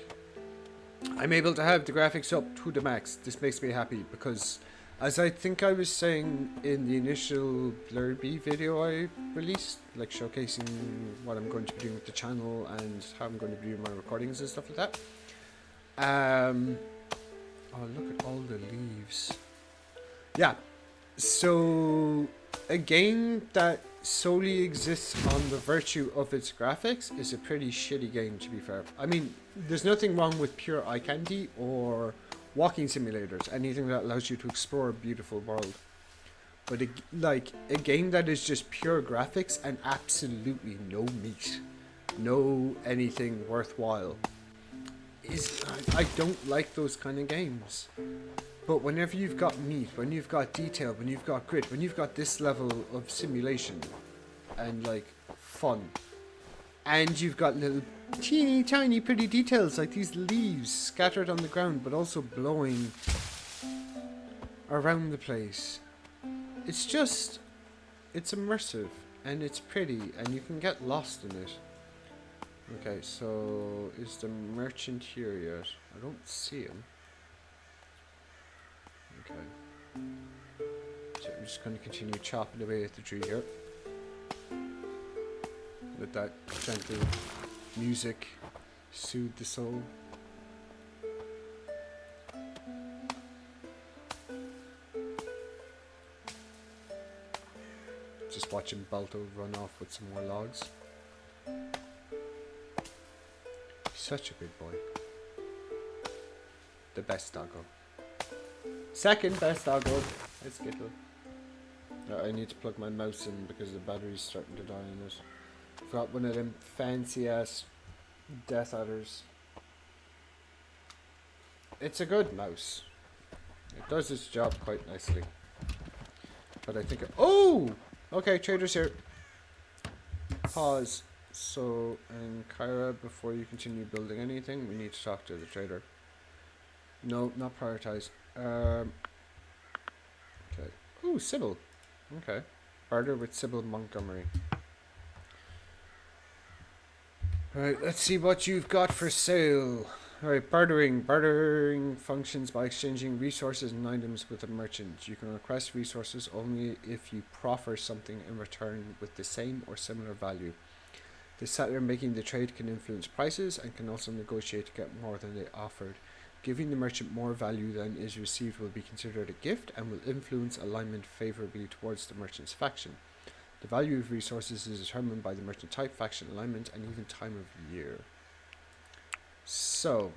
I'm able to have the graphics up to the max. This makes me happy because, as I think I was saying in the initial blurby video I released, like showcasing what I'm going to be doing with the channel and how I'm going to be doing my recordings and stuff like that. Oh, look at all the leaves. Yeah, so a game that solely exists on the virtue of its graphics is a pretty shitty game, to be fair. I mean, there's nothing wrong with pure eye candy or walking simulators, anything that allows you to explore a beautiful world. But a game that is just pure graphics and absolutely no meat, no anything worthwhile, is I don't like those kind of games. But whenever you've got meat, when you've got detail, when you've got grit, when you've got this level of simulation and like fun, and you've got little teeny tiny pretty details like these leaves scattered on the ground but also blowing around the place, it's immersive and it's pretty and you can get lost in it. Okay, so is the merchant here yet? I don't see him. Okay. So I'm just going to continue chopping away at the tree here. Let that gentle music soothe the soul. Just watching Balto run off with some more logs. Such a good boy. The best doggo. Second best doggo. Let's get it. I need to plug my mouse in because the battery's starting to die in it. I've got one of them fancy ass Death Adders. It's a good mouse. It does its job quite nicely. But I think oh! Okay, trader's here. Pause. So, and Kyra, before you continue building anything, we need to talk to the trader. No, not prioritize. Okay. Ooh, Sybil. Okay. Barter with Sybil Montgomery. Alright, let's see what you've got for sale. Alright, bartering. Bartering functions by exchanging resources and items with a merchant. You can request resources only if you proffer something in return with the same or similar value. The settler making the trade can influence prices and can also negotiate to get more than they offered. Giving the merchant more value than is received will be considered a gift and will influence alignment favorably towards the merchant's faction. The value of resources is determined by the merchant type, faction alignment, and even time of year. So,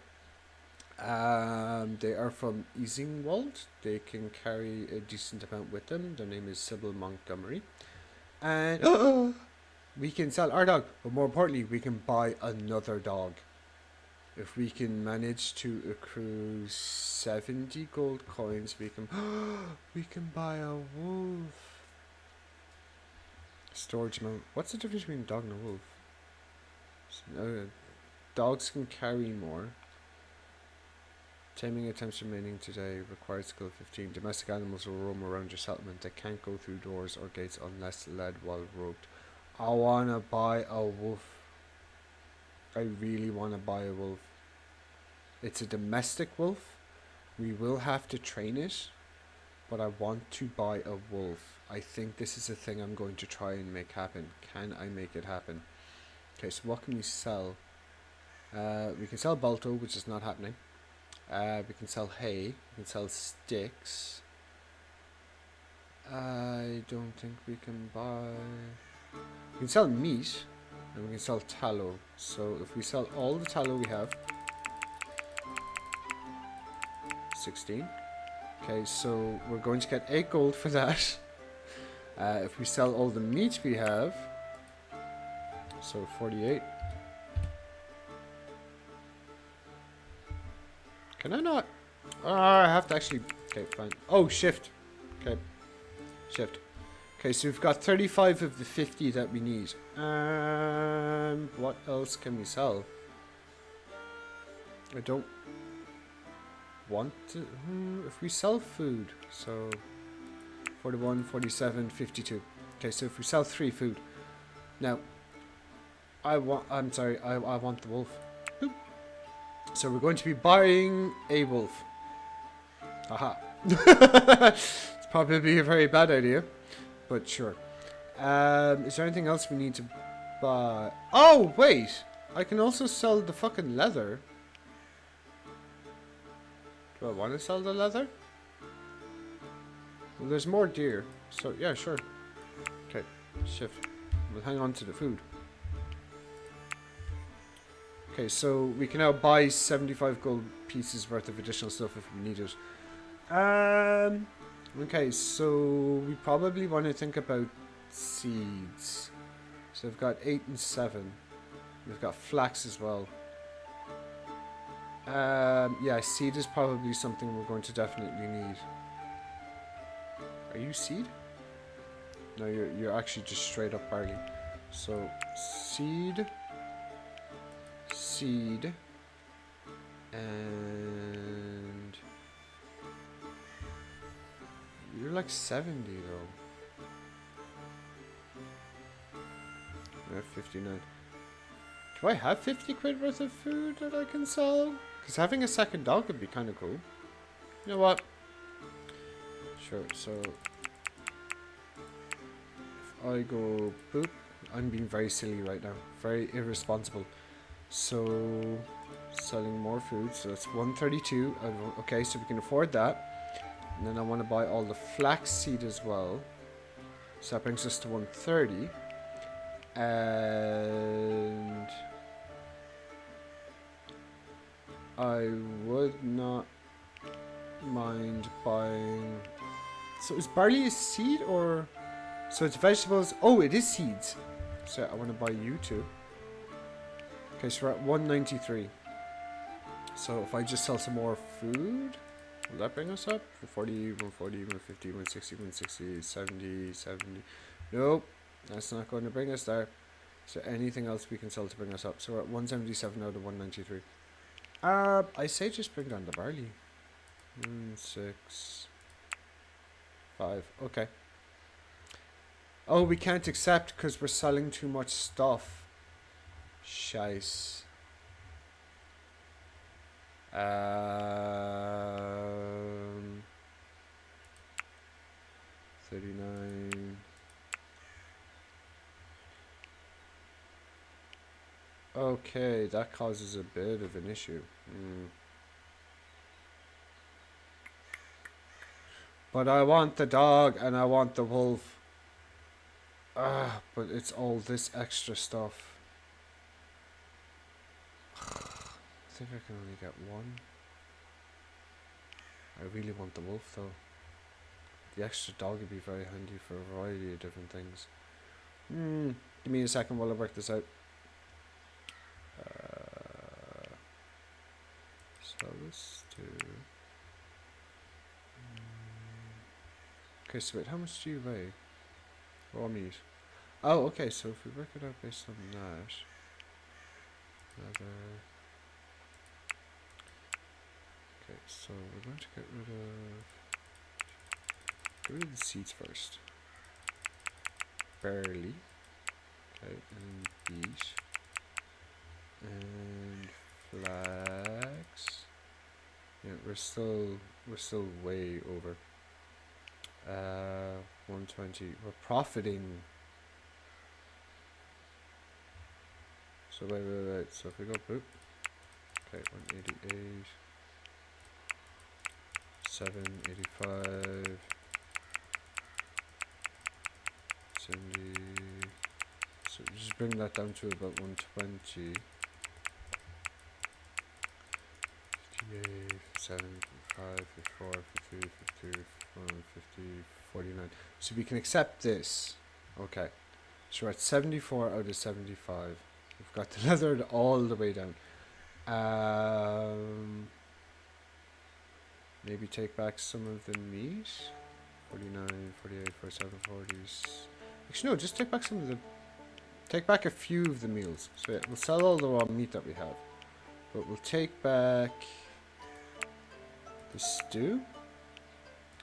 they are from Isingwald. They can carry a decent amount with them. Their name is Sybil Montgomery. And we can sell our dog, but more importantly, we can buy another dog. If we can manage to accrue 70 gold coins, we can buy a wolf. Storage amount. What's the difference between a dog and a wolf? So, dogs can carry more. Taming attempts remaining today requires skill 15. Domestic animals will roam around your settlement. They can't go through doors or gates unless led while roped. I wanna buy a wolf. I really wanna buy a wolf. It's a domestic wolf. We will have to train it, but I want to buy a wolf. I think this is a thing I'm going to try and make happen. Can I make it happen? Okay, so what can we sell? We can sell Balto, which is not happening. We can sell hay. We can sell sticks. I don't think we can buy... We can sell meat, and we can sell tallow. So if we sell all the tallow we have... 16. Okay, so we're going to get 8 gold for that. If we sell all the meat we have... So 48. Can I not? I have to actually... Okay, fine. Oh, shift. Okay. Shift. Okay, so we've got 35 of the 50 that we need. What else can we sell? I don't want to... if we sell food, so... 41, 47, 52. Okay, so if we sell 3 food. Now, I'm sorry, I want the wolf. Boop. So we're going to be buying a wolf. Aha. It's probably a very bad idea, but sure. Is there anything else we need to buy? Oh, wait! I can also sell the fucking leather. Do I want to sell the leather? Well, there's more deer, so yeah, sure. Okay, shift. We'll hang on to the food. Okay, so we can now buy 75 gold pieces worth of additional stuff if we need it. Okay, so we probably want to think about seeds. So we've got 8 and 7. We've got flax as well. Yeah, seed is probably something we're going to definitely need. Are you seed? No, you're actually just straight up barley. So seed, seed, and you're like 70 though. I have 59. Do I have 50 quid worth of food that I can sell? Because having a second dog would be kind of cool. You know what? Sure, so if I go boop, I'm being very silly right now. Very irresponsible. So, selling more food. So that's 132. Okay, so we can afford that. And then I want to buy all the flax seed as well. So that brings us to 130. And I would not mind buying. So is barley a seed or? So it's vegetables. Oh, it is seeds. So I want to buy you too. Okay, so we're at 193. So if I just sell some more food, will that bring us up? 140, 140, 150, 160, 160, 70, 70. Nope, that's not going to bring us there. So anything else we can sell to bring us up? So we're at 177 out of 193. I say just bring down the barley. 6, 5. Okay. Oh, we can't accept because we're selling too much stuff. Shice. 39. Okay, that causes a bit of an issue. But I want the dog and I want the wolf. But it's all this extra stuff. I think I can only get one. I really want the wolf though. The extra dog would be very handy for a variety of different things. Give me a second while I work this out. So let's do. Okay, so wait, how much do you weigh? Raw meat. Oh, okay, so if we work it out based on that. Okay, so we're going to get rid of the seeds first. Barley. Okay, and beet. And flax. Yeah, we're still way over. 120. We're profiting. So wait. So if we go boop. Okay, 188. 785. 70. So just bring that down to about 120. 58, 75, 54, 53, 54, 50, 49. So we can accept this. Okay. So we're at 74 out of 75. We've got the leather all the way down. Maybe take back some of the meat. 49, 48, 47, 40. Actually, no, just take back some of the. Take back a few of the meals. So yeah, we'll sell all the raw meat that we have. But we'll take back the stew.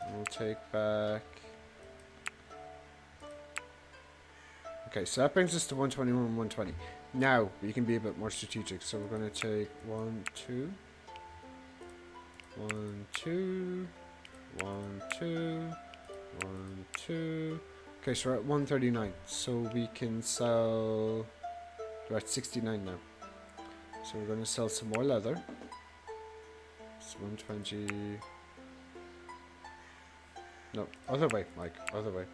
And we'll take back. Okay, so that brings us to 121 and 120. Now we can be a bit more strategic. So we're going to take 1, 2. 1, 2. 1, 2. 1, 2. Okay, so we're at 139. So we can sell. We're at 69 now. So we're going to sell some more leather. It's 120. No, other way, Mike. Other way.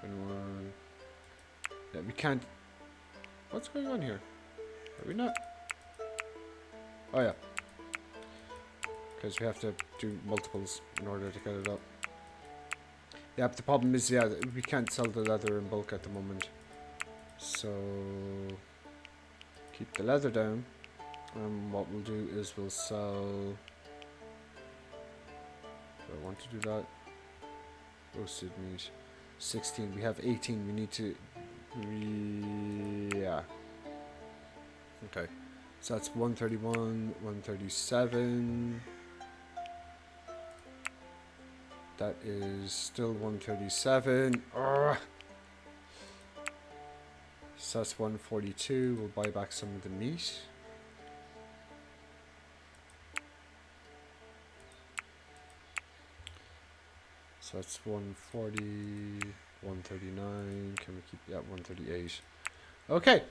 21. Yeah, we can't. What's going on here? Are we not? Oh yeah. Because we have to do multiples in order to get it up. Yeah, but the problem is, yeah, we can't sell the leather in bulk at the moment. So keep the leather down. What we'll do is we'll sell... Do I want to do that? Roasted meat. 16. We have 18. We need to... Yeah. Okay. So that's 131, 137. That is still 137. Urgh. So that's 142. We'll buy back some of the meat. So that's 140, 139. Can we keep... Yeah, 138. Okay.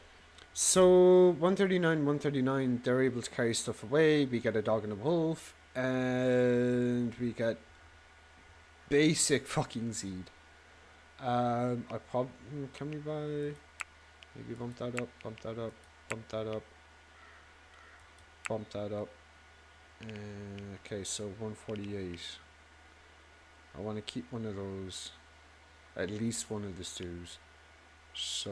So 139, 139, they're able to carry stuff away. We get a dog and a wolf. And we get basic fucking seed. I probably... Can we buy... Maybe bump that up, bump that up, bump that up. Bump that up. Okay, so 148. I want to keep one of those. At least one of the stews. So...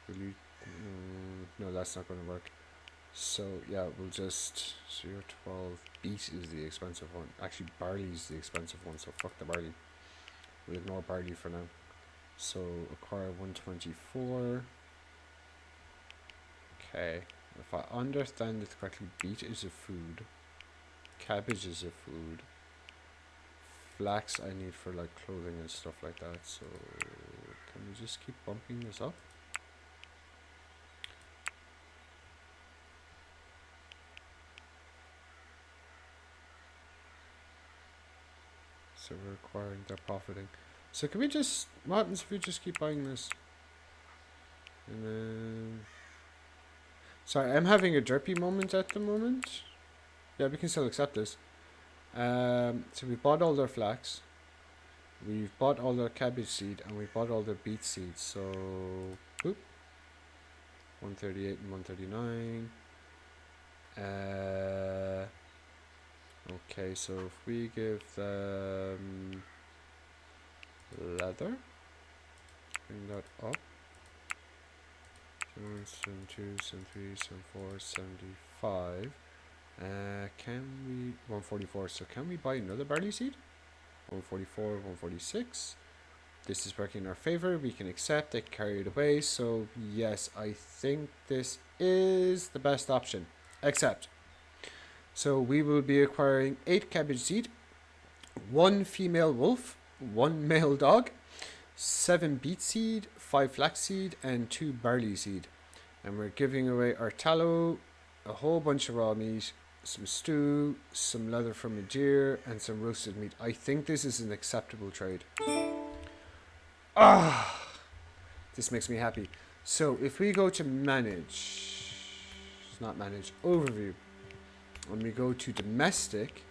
Will you... no, that's not going to work. So, yeah, we'll just... So you're 12. Beet is the expensive one. Actually, barley is the expensive one, so fuck the barley. We'll ignore barley for now. So, acquire 124. Okay. If I understand it correctly, beet is a food. Cabbage is a food. Flax I need for like clothing and stuff like that. So, can we just keep bumping this up? So we're acquiring, they're profiting. So can we just, what happens if we just keep buying this? And then... Sorry, I'm having a derpy moment at the moment. Yeah, we can still accept this. So we bought all their flax. We've bought all their cabbage seed and we bought all their beet seeds. So, boop. 138 and 139. Okay, so if we give them leather, bring that up. 72, 73, 74, 75. Can we 144? So can we buy another barley seed? 144, 146. This is working in our favor. We can accept. They can carry it away. So yes, I think this is the best option. Accept. So we will be acquiring 8 cabbage seed, 1 female wolf, 1 male dog, 7 beet seed, 5 flax seed, and 2 barley seed. And we're giving away our tallow, a whole bunch of raw meat, some stew, some leather from a deer, and some roasted meat. I think this is an acceptable trade. Ah, this makes me happy. So if we go to manage, it's not manage, overview. And we go to domestic,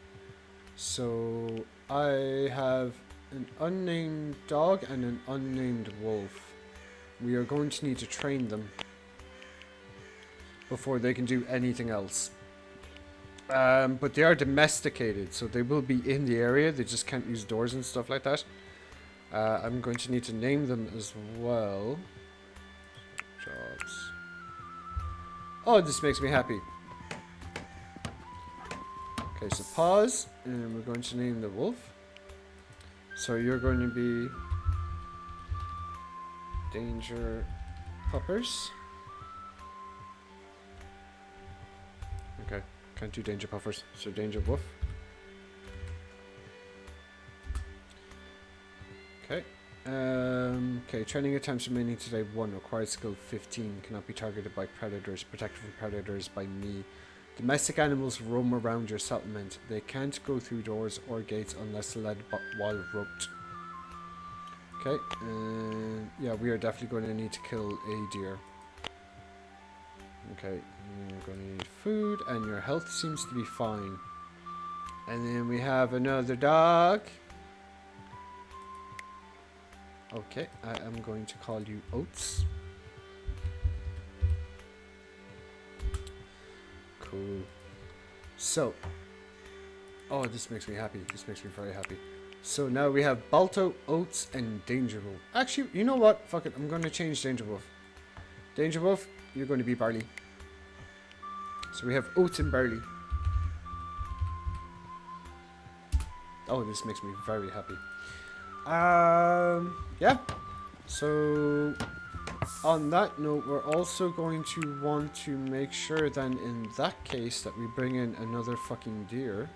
so I have an unnamed dog and an unnamed wolf. We are going to need to train them before they can do anything else. But they are domesticated, so they will be in the area. They just can't use doors and stuff like that. I'm going to need to name them as well. Jobs. Oh, this makes me happy. Okay, so pause, and we're going to name the wolf. So you're going to be Danger Puppers. Okay, can't do Danger Puffers, so Danger Wolf. Okay. Okay, training attempts remaining today 1. Required skill 15. Cannot be targeted by predators. Protected from predators by me. Domestic animals roam around your settlement. They can't go through doors or gates unless led while roped. Okay, yeah, we are definitely going to need to kill a deer. Okay, you're going to need food, and your health seems to be fine. And then we have another dog. Okay, I am going to call you Oats. Cool. So, oh, this makes me happy. This makes me very happy. So now we have Balto, Oats, and Danger Wolf. Actually, you know what? Fuck it. I'm going to change Danger Wolf. Danger Wolf, you're going to be barley. So we have oats and barley. Oh, this makes me very happy. Yeah. So, on that note, we're also going to want to make sure then, in that case, that we bring in another fucking deer.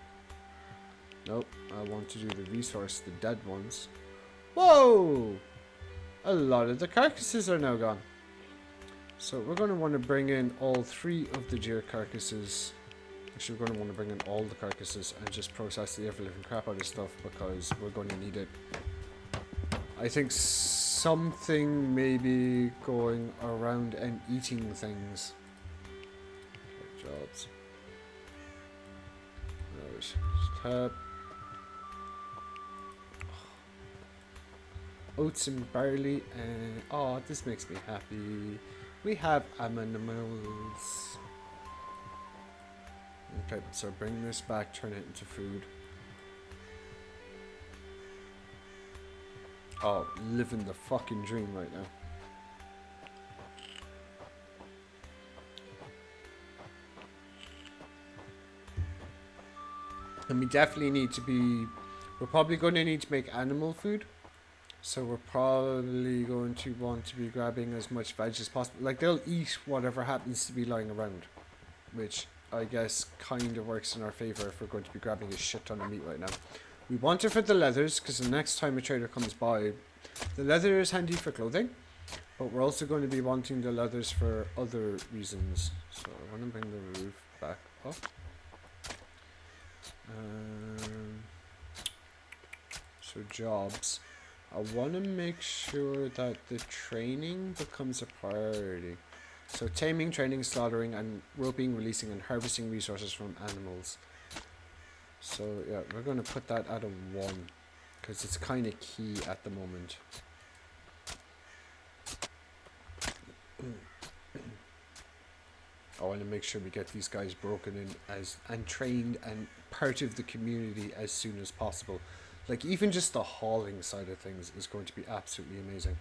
Nope, I want to do the resource, the dead ones. Whoa! A lot of the carcasses are now gone. So we're going to want to bring in all 3 of the deer carcasses. Actually, we're going to want to bring in all the carcasses and just process the ever-living crap out of stuff because we're going to need it. I think something may be going around and eating things. Okay, jobs. Right. Tab. Oats and barley and... oh, this makes me happy. We have animals. Okay, so bring this back, turn it into food. Oh, living the fucking dream right now. And we definitely need to be... we're probably going to need to make animal food. So we're probably going to want to be grabbing as much veg as possible. Like, they'll eat whatever happens to be lying around. Which I guess kind of works in our favor if we're going to be grabbing a shit ton of meat right now. We want it for the leathers, because the next time a trader comes by, the leather is handy for clothing. But we're also going to be wanting the leathers for other reasons. So I want to bring the roof back up. So jobs. I want to make sure that the training becomes a priority. So taming, training, slaughtering, and roping, releasing, and harvesting resources from animals. So yeah, we're going to put that at a 1. Because it's kind of key at the moment. I want to make sure we get these guys broken in as and trained and part of the community as soon as possible. Like, even just the hauling side of things is going to be absolutely amazing.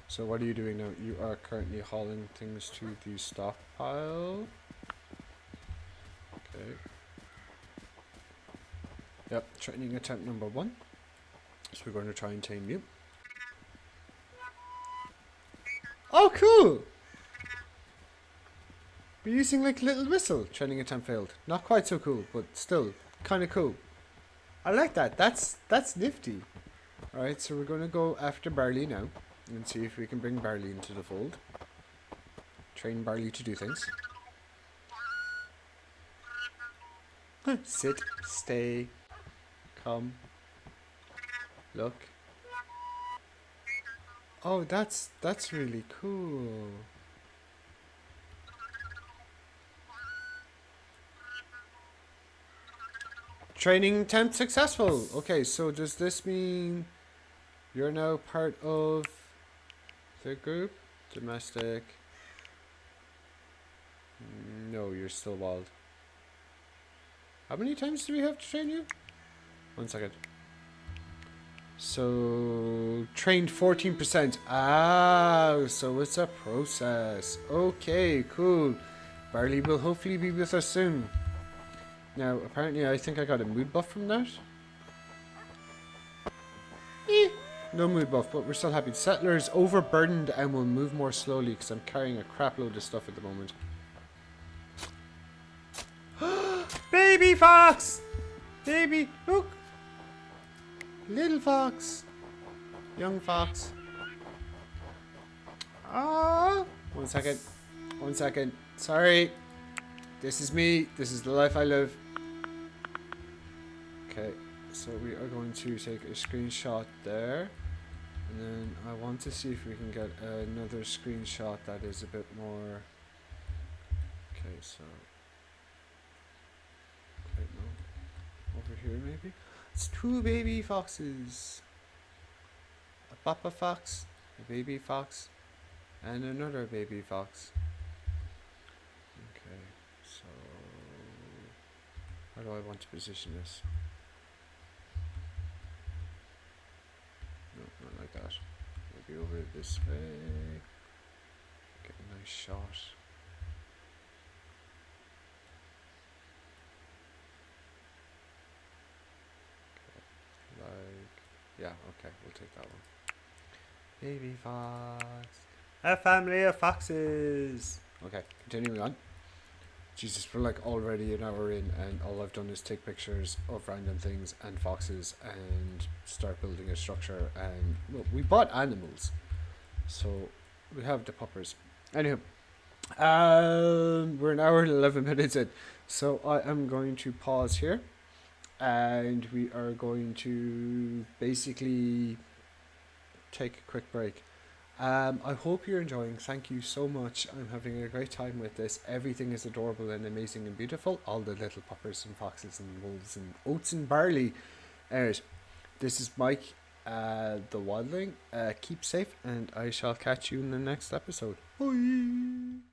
So what are you doing now? You are currently hauling things to the stockpile. Okay. Yep, training attempt number 1. So we're going to try and tame you. Oh, cool! We're using like a little whistle. Training attempt failed. Not quite so cool, but still kind of cool. I like that. That's nifty. Alright, so we're going to go after Barley now and see if we can bring Barley into the fold. Train Barley to do things. Sit, stay, come, look. Oh, that's really cool. Training attempt successful. Okay, so does this mean you're now part of the group? Domestic. No, you're still wild. How many times do we have to train you? 1 second. So, trained 14%. Ah, so it's a process. Okay, cool. Barley will hopefully be with us soon. Now, apparently I think I got a mood buff from that. No mood buff, but we're still happy. The settler is overburdened and will move more slowly because I'm carrying a crap load of stuff at the moment. Baby fox! Baby, look! Little fox. Young fox. Ah! 1 second. 1 second. Sorry. This is me. This is the life I live. Okay, so we are going to take a screenshot there. And then I want to see if we can get another screenshot that is a bit more... Okay, so... Wait, no. Over here maybe? It's 2 baby foxes. A papa fox, a baby fox, and another baby fox. Okay, so... How do I want to position this? No, not like that. Maybe over this way. Get nice shot. Yeah, okay, we'll take that one. Baby fox. A family of foxes. Okay, continuing on. Jesus, we're like already an hour in, and all I've done is take pictures of random things and foxes and start building a structure. And well, we bought animals, so we have the puppers. Anyhow, we're an hour and 11 minutes in, so I am going to pause here, and we are going to basically take a quick break. I hope you're enjoying. Thank you so much. I'm having a great time with this. Everything is adorable and amazing and beautiful. All the little puppers and foxes and wolves and oats and barley. Anyways, this is Mike, the Wildling. Keep safe, and I shall catch you in the next episode. Bye.